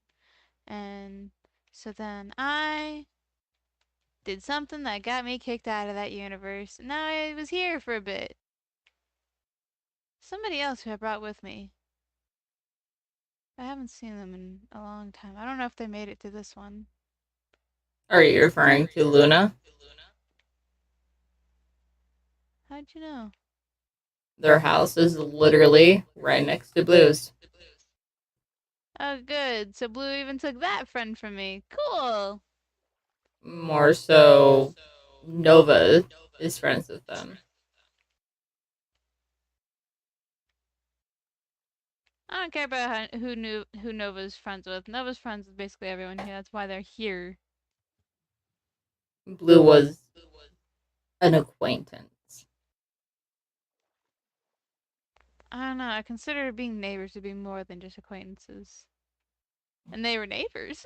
And so then I did something that got me kicked out of that universe. And now I was here for a bit. Somebody else who I brought with me. I haven't seen them in a long time. I don't know if they made it to this one. Are you referring to Luna? How'd you know? Their house is literally right next to Blue's. Oh, good. So Blue even took that friend from me. Cool. More so, Nova is friends with them. I don't care about who Nova's friends with. Nova's friends with basically everyone here. That's why they're here. Blue was an acquaintance. I don't know. I consider being neighbors to be more than just acquaintances. And they were neighbors.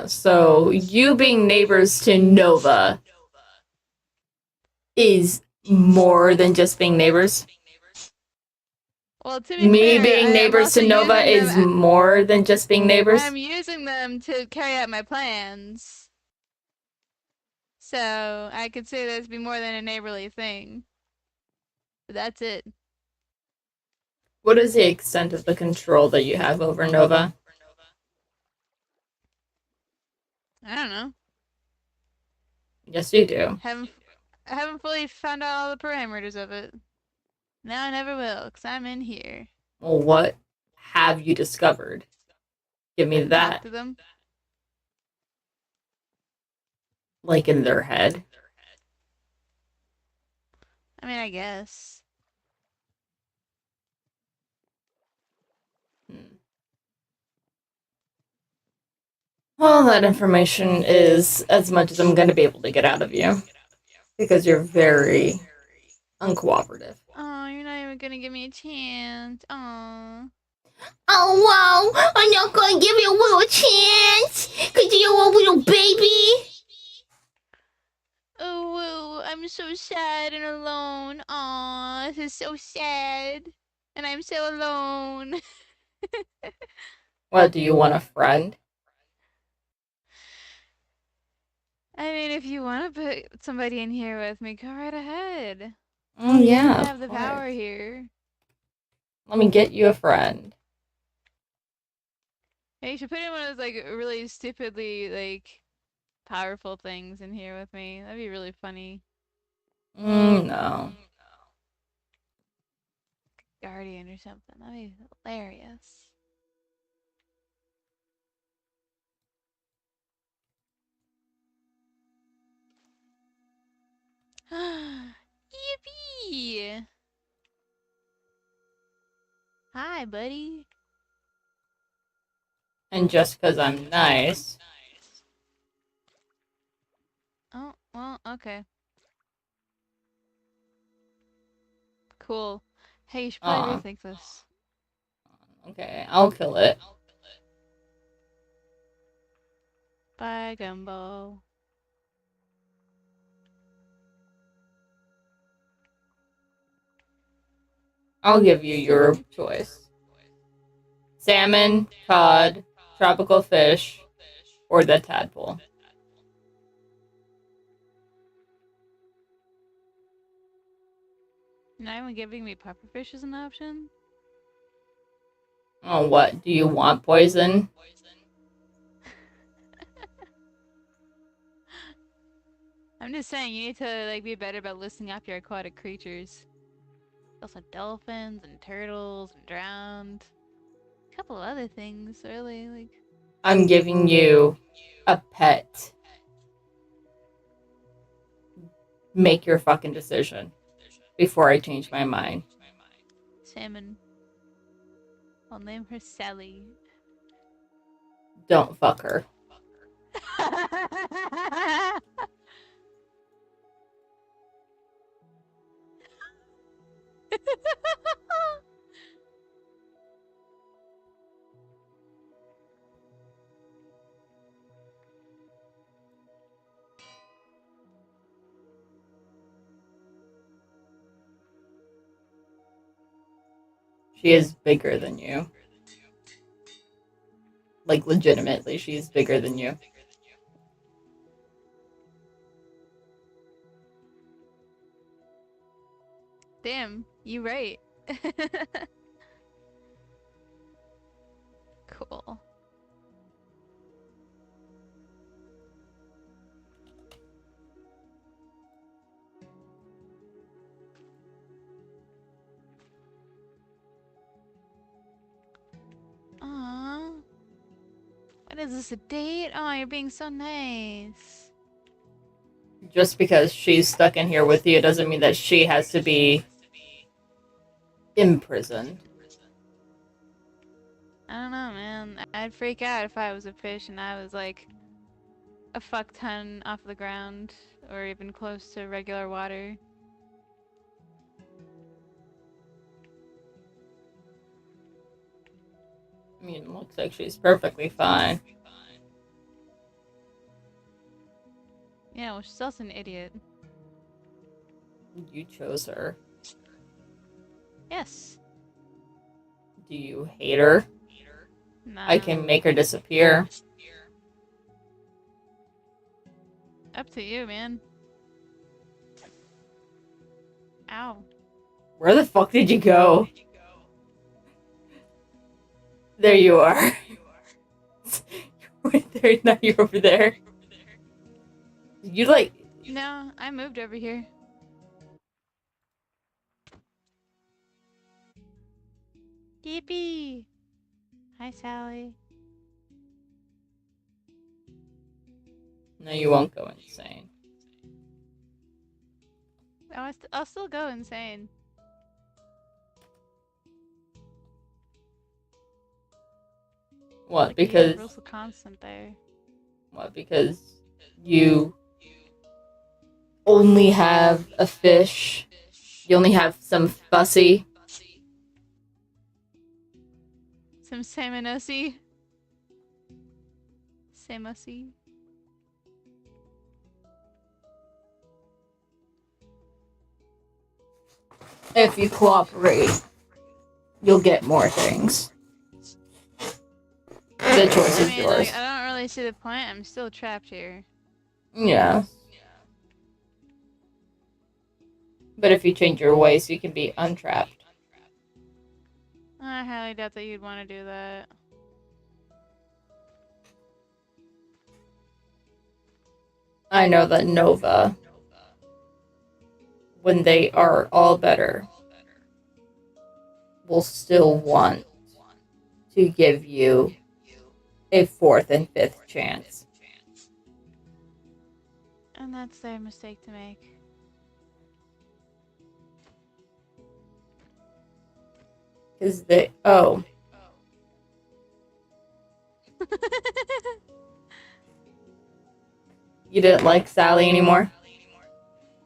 So you being neighbors to Nova is more than just being neighbors? Well, to be Me fair, being I'm neighbors also to Nova using is them. more than just being neighbors? I'm using them to carry out my plans. So I could say this be more than a neighborly thing. But that's it. What is the extent of the control that you have over Nova? I don't know. Yes, you do. I haven't fully found out all the parameters of it. Now I never will, because I'm in here. Well, what have you discovered? Give me Talk that. to them. Like in their head. I mean, I guess. Hmm. Well, that information is as much as I'm going to be able to get out of you. Because you're very uncooperative. Oh, you're not even gonna give me a chance. Aw. Oh, wow. I'm not going to give you a little chance. Because you're a little baby. Oh, I'm so sad and alone. Aw, this is so sad. And I'm so alone. What, do you want a friend? I mean, if you want to put somebody in here with me, go right ahead. Oh, You yeah, have of the course. power here. Let me get you a friend. Hey, you should put in one of those, like, really stupidly, like, powerful things in here with me. That'd be really funny. No. Guardian or something. That'd be hilarious. Yippee! Hi, buddy. And just because I'm nice. Oh, well, okay. Cool. Hey, you should probably Aw, rethink this. okay, I'll kill it. Bye, Gumbo. I'll give you your choice. Salmon, cod, tropical fish, or the tadpole. You're not even giving me pufferfish as an option? Oh, what? Do you want poison? I'm just saying, you need to, like, be better about listing off your aquatic creatures. Also dolphins and turtles and drowned. A couple other things, really, like... I'm giving you a pet. Make your fucking decision before I change my mind. Salmon. I'll name her Sally. Don't fuck her. She is bigger than you. Like, legitimately, she is bigger than you. Damn, you right. Cool. Aww. What is this, a date? Oh, you're being so nice. Just because she's stuck in here with you doesn't mean that she has to be imprisoned. I don't know, man. I'd freak out if I was a fish and I was like a fuck ton off the ground or even close to regular water. mean, it looks like she's perfectly fine. Yeah, well, she's also an idiot. You chose her. Yes. Do you hate her? Nah. I can make her disappear. Up to you, man. Ow. Where the fuck did you go? There you are. Right there, now you're over there. You like. No, I moved over here. Yippee! Hi, Sally. No, you won't go insane. I'll still go insane. What? Like Because. universal constant there. What? Because you only have a fish. You only have some fussy. Some salmonosi. Samosi. If you cooperate, you'll get more things. The choice is yours. I don't really see the point. I'm still trapped here. Yeah. But if you change your ways, you can be untrapped. I highly doubt that you'd want to do that. I know that Nova, when they are all better, will still want to give you a fourth and fifth chance. And that's their mistake to make. Because they. Oh. You didn't like Sally anymore?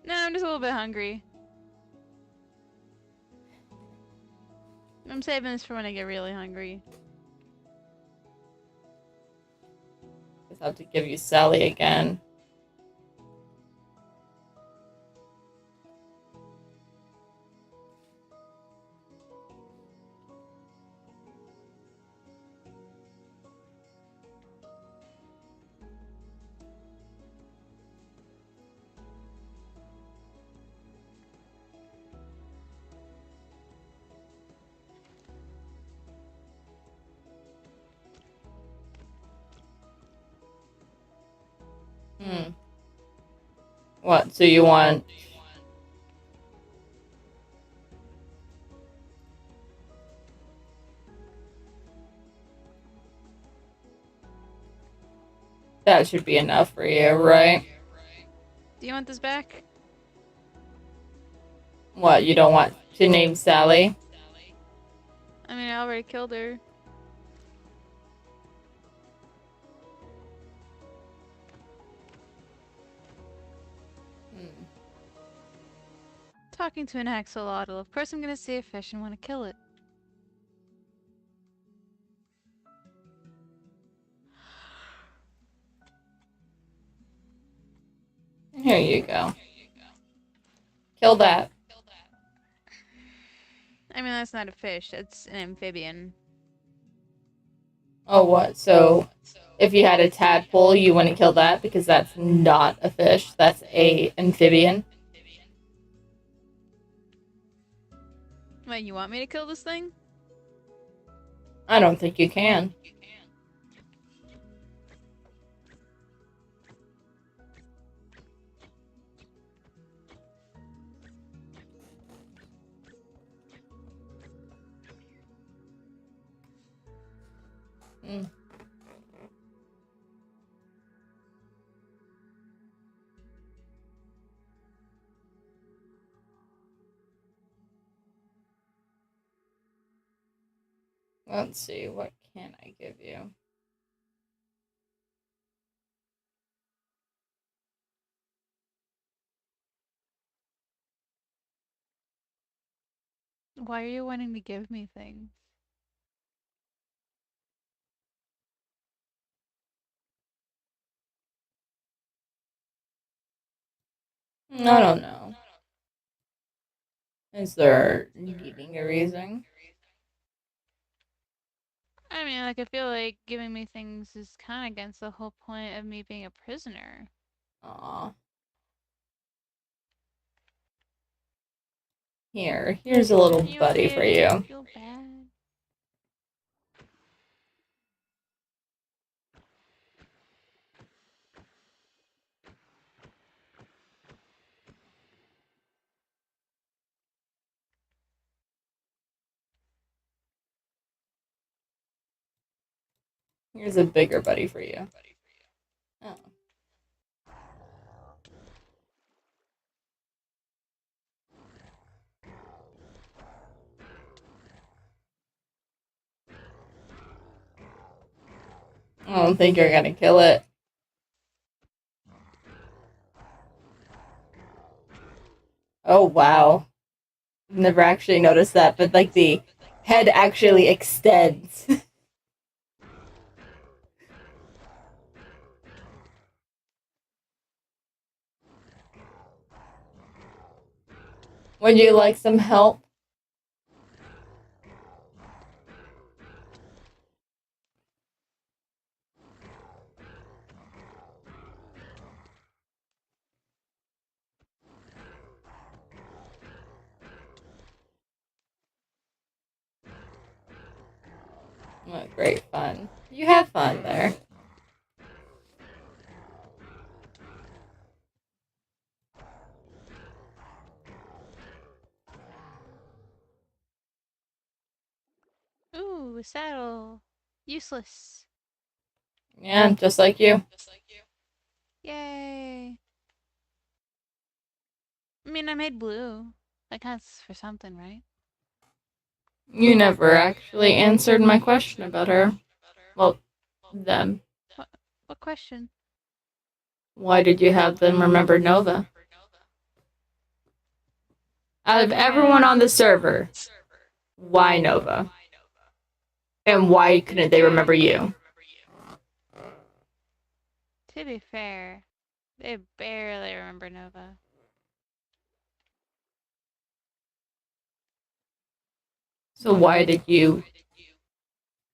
No, I'm just a little bit hungry. I'm saving this for when I get really hungry. I'll have to give you Sally again. What? So you want. That should be enough for you, right? Do you want this back? What? You don't want to name Sally? I mean, I already killed her. Talking to an axolotl. Of course I'm gonna see a fish and want to kill it. Here you go. Kill that. I mean, that's not a fish. That's an amphibian. Oh, what? So if you had a tadpole, you wouldn't kill that because that's not a fish. That's a amphibian. Wait, you want me to kill this thing? I don't think you can. Mm. Let's see, what can I give you? Why are you wanting to give me things? I don't know. Is there needing a reason? I mean, like, I feel like giving me things is kind of against the whole point of me being a prisoner. Aw. Here's a little You want buddy me for to you. feel bad? Here's a bigger buddy for you. Oh. I don't think you're gonna kill it. Oh wow. Never actually noticed that, but like the head actually extends. Would you like some help? Oh, great fun. You have fun there. Ooh, a saddle. Useless. Yeah, just like you. Yay. I mean, I made blue. That counts for something, right? You never actually answered my question about her. Well, them. What, what question? Why did you have them remember Nova? Out of everyone on the server, why Nova? And why couldn't they remember you? To be fair, they barely remember Nova. So why did you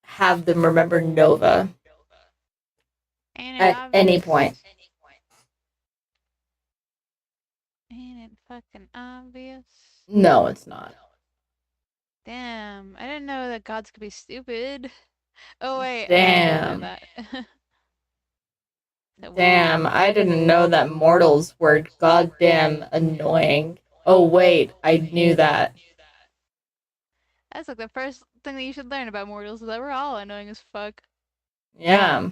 have them remember Nova Ain't it at any obvious? point? Ain't it fucking obvious? No, it's not. Damn, I didn't know that gods could be stupid. Oh wait, I did know Damn. that. So what? Damn, I didn't know that mortals were goddamn annoying. Oh wait, I knew that. That's like the first thing that you should learn about mortals is that we're all annoying as fuck. Yeah.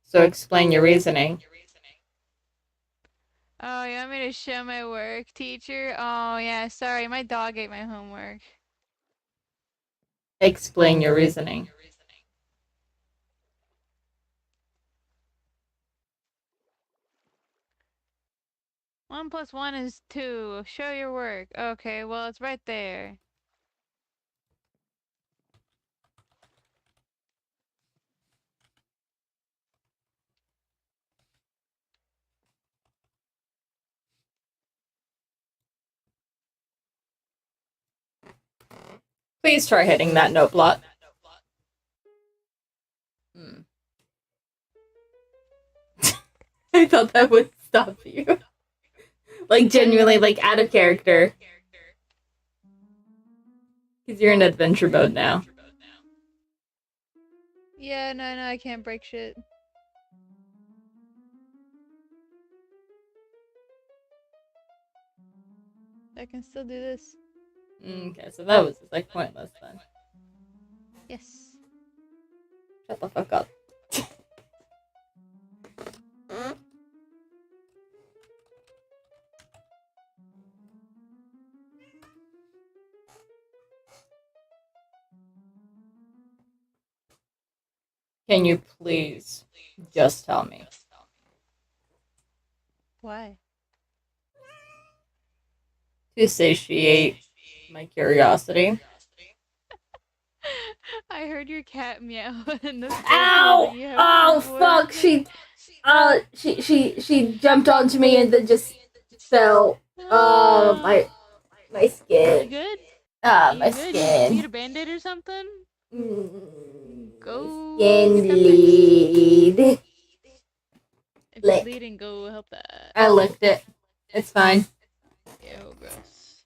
So explain your reasoning. Oh, you want me to show my work, teacher? Oh yeah, sorry, my dog ate my homework. Explain your reasoning. 1 + 1 is 2. Show your work. Okay, well it's right there. Please try hitting that note blot. Hmm. I thought that would stop you. Like, genuinely, like, out of character. Because you're in adventure mode now. Yeah, no, I can't break shit. I can still do this. Okay, so that was just, like, pointless then. Yes. Shut the fuck up. Can you please just tell me? Why? To satiate my curiosity. I heard your cat meow, and this told me that Ow! you have Oh, food fuck! poisoning. She jumped onto me and then just fell. Ah, My you skin. good? My You good? You need skin. a band-aid or something? My Go skin get that fixed. bleed. If you're Lick. bleeding, go help that. I licked it. It's fine. Ew, gross.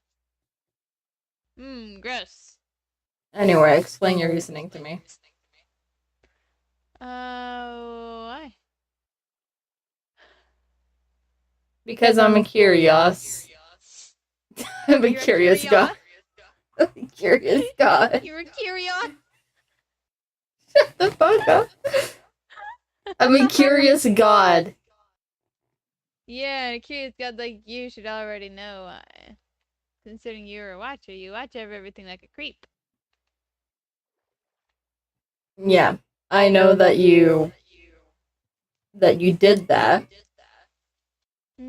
Gross. Anyway, explain your reasoning to me. Why? Because I'm a curious. I'm a You're a curious god. curious. I'm a curious god. You're a curious. The fuck up. I'm a curious god. Yeah, a curious god like you should already know. Considering you're a watcher, you watch over everything like a creep. Yeah, I know that you did that,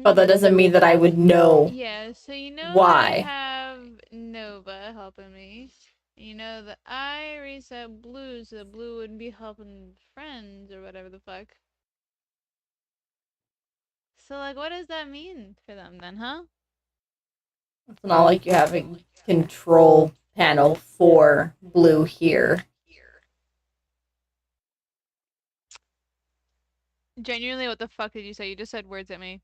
but that doesn't mean that I would know Yeah, so you know that I why. have Nova helping me. You know that I reset Blue so Blue wouldn't be helping friends or whatever the fuck. So, like, what does that mean for them then, huh? It's not like you have a control panel for blue here. Genuinely, what the fuck did you say? You just said words at me.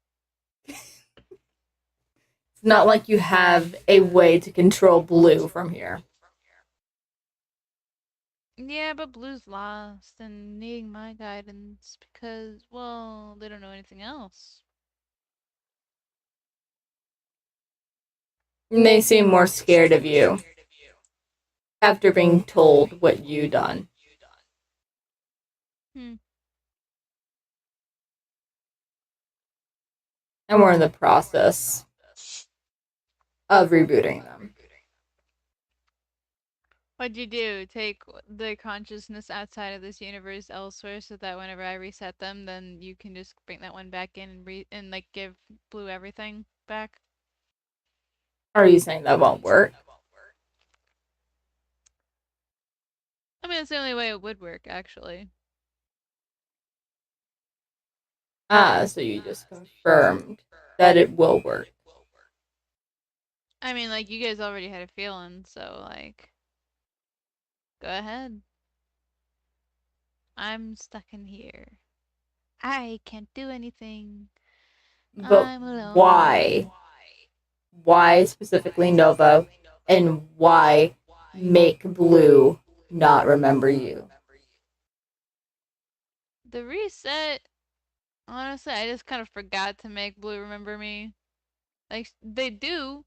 It's not like you have a way to control blue from here. Yeah, but Blue's lost and needing my guidance because, well, they don't know anything else. And they seem more scared of you after being told what you done. Hmm. And we're in the process of rebooting them. What'd you do? Take the consciousness outside of this universe elsewhere so that whenever I reset them, then you can just bring that one back in and like give Blue everything back? Are you saying that won't work? I mean, it's the only way it would work, actually. So you just confirmed that it will work. I mean, like, you guys already had a feeling, so, like, go ahead. I'm stuck in here. I can't do anything. But I'm alone. why? Why specifically Nova? And why make blue not remember you? The reset, honestly, I just kind of forgot to make Blue remember me. Like, they do,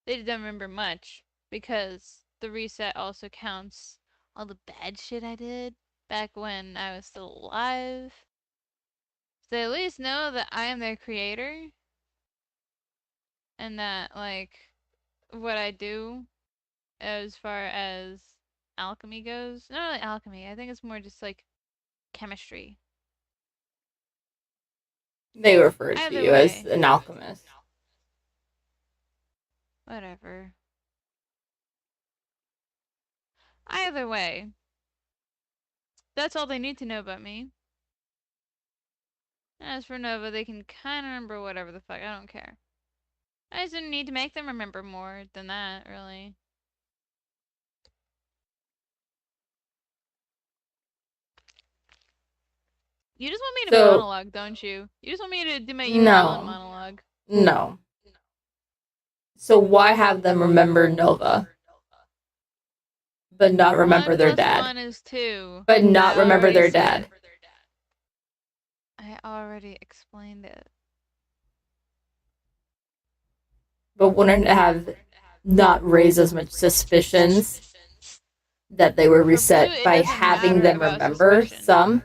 they don't remember much because the reset also counts all the bad shit I did back when I was still alive. So they at least know that I am their creator and that, like, what I do as far as alchemy goes, not really alchemy, I think it's more just like chemistry. They refer to Either you as way, an alchemist. whatever. Either way, that's all they need to know about me. As for Nova, they can kind of remember whatever the fuck. I don't care. I just didn't need to make them remember more than that, really. You just want me to So, monologue, don't you? You just want me to do my evil villain no. monologue. No. So why have them remember Nova, but not remember One their plus dad? one is two. But not I remember already their said. dad. I already explained it. But wouldn't it have not raised as much suspicions that they were For Blue, reset it by doesn't having matter them about remember suspicion. some?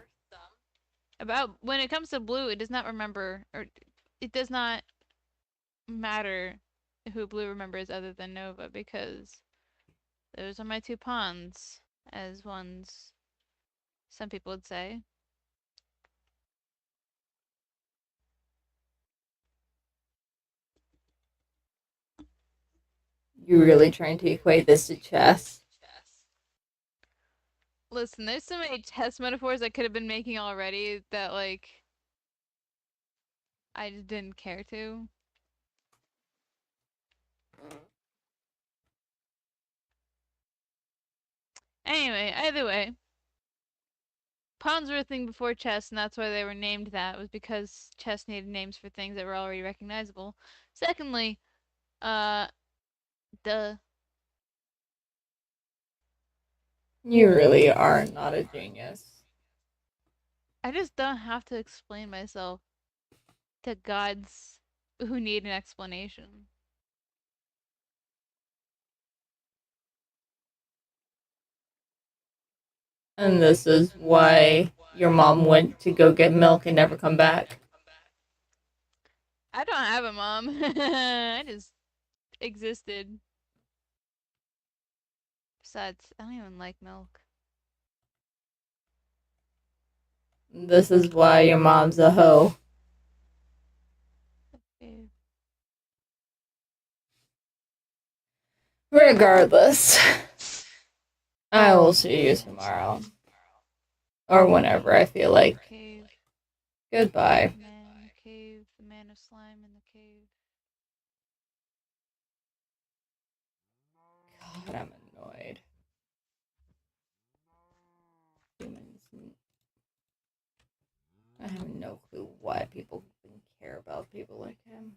About when it comes to Blue, it does not remember, or it does not matter who Blue remembers other than Nova because those are my two pawns, as some people would say. You're really trying to equate this to chess? Listen, there's so many chess metaphors I could have been making already that, like, I just didn't care to. Anyway, either way, pawns were a thing before chess, and that's why they were named that, was because chess needed names for things that were already recognizable. Secondly, uh, duh. You really are not a genius. I just don't have to explain myself to gods who need an explanation. And this is why your mom went to go get milk and never come back. I don't have a mom. I just existed. Besides, I don't even like milk. This is why your mom's a hoe. Ew. Regardless, I will see you tomorrow. Or whenever I feel like. Cave. Goodbye. Man in the cave. The man of slime in the cave. God, I'm annoyed. Humans. I have no clue why people even care about people like him.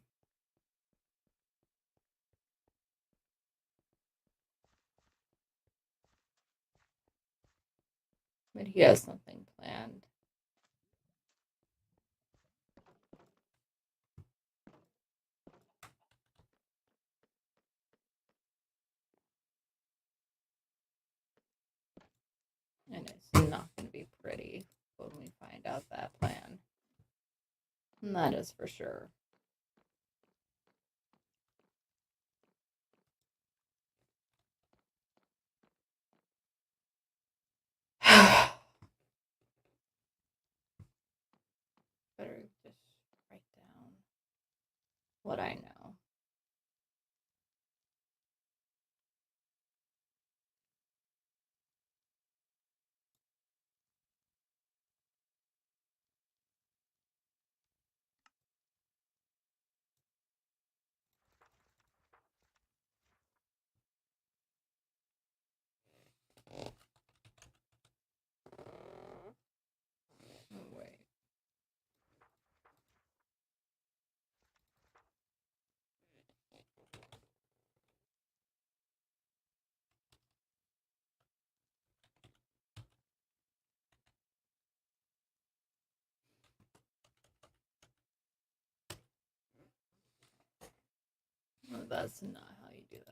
But he has something planned. And it's not going to be pretty when we find out that plan. And that is for sure. Better just write down what I know. Oh, wait. Well, that's not how you do that.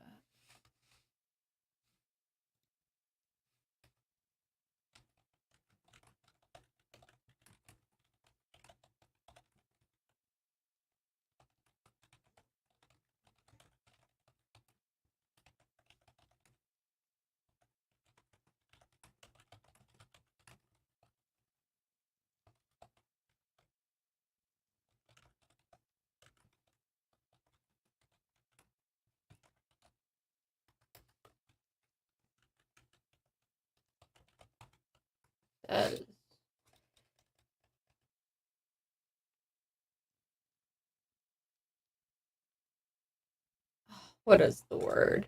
That is. What is the word?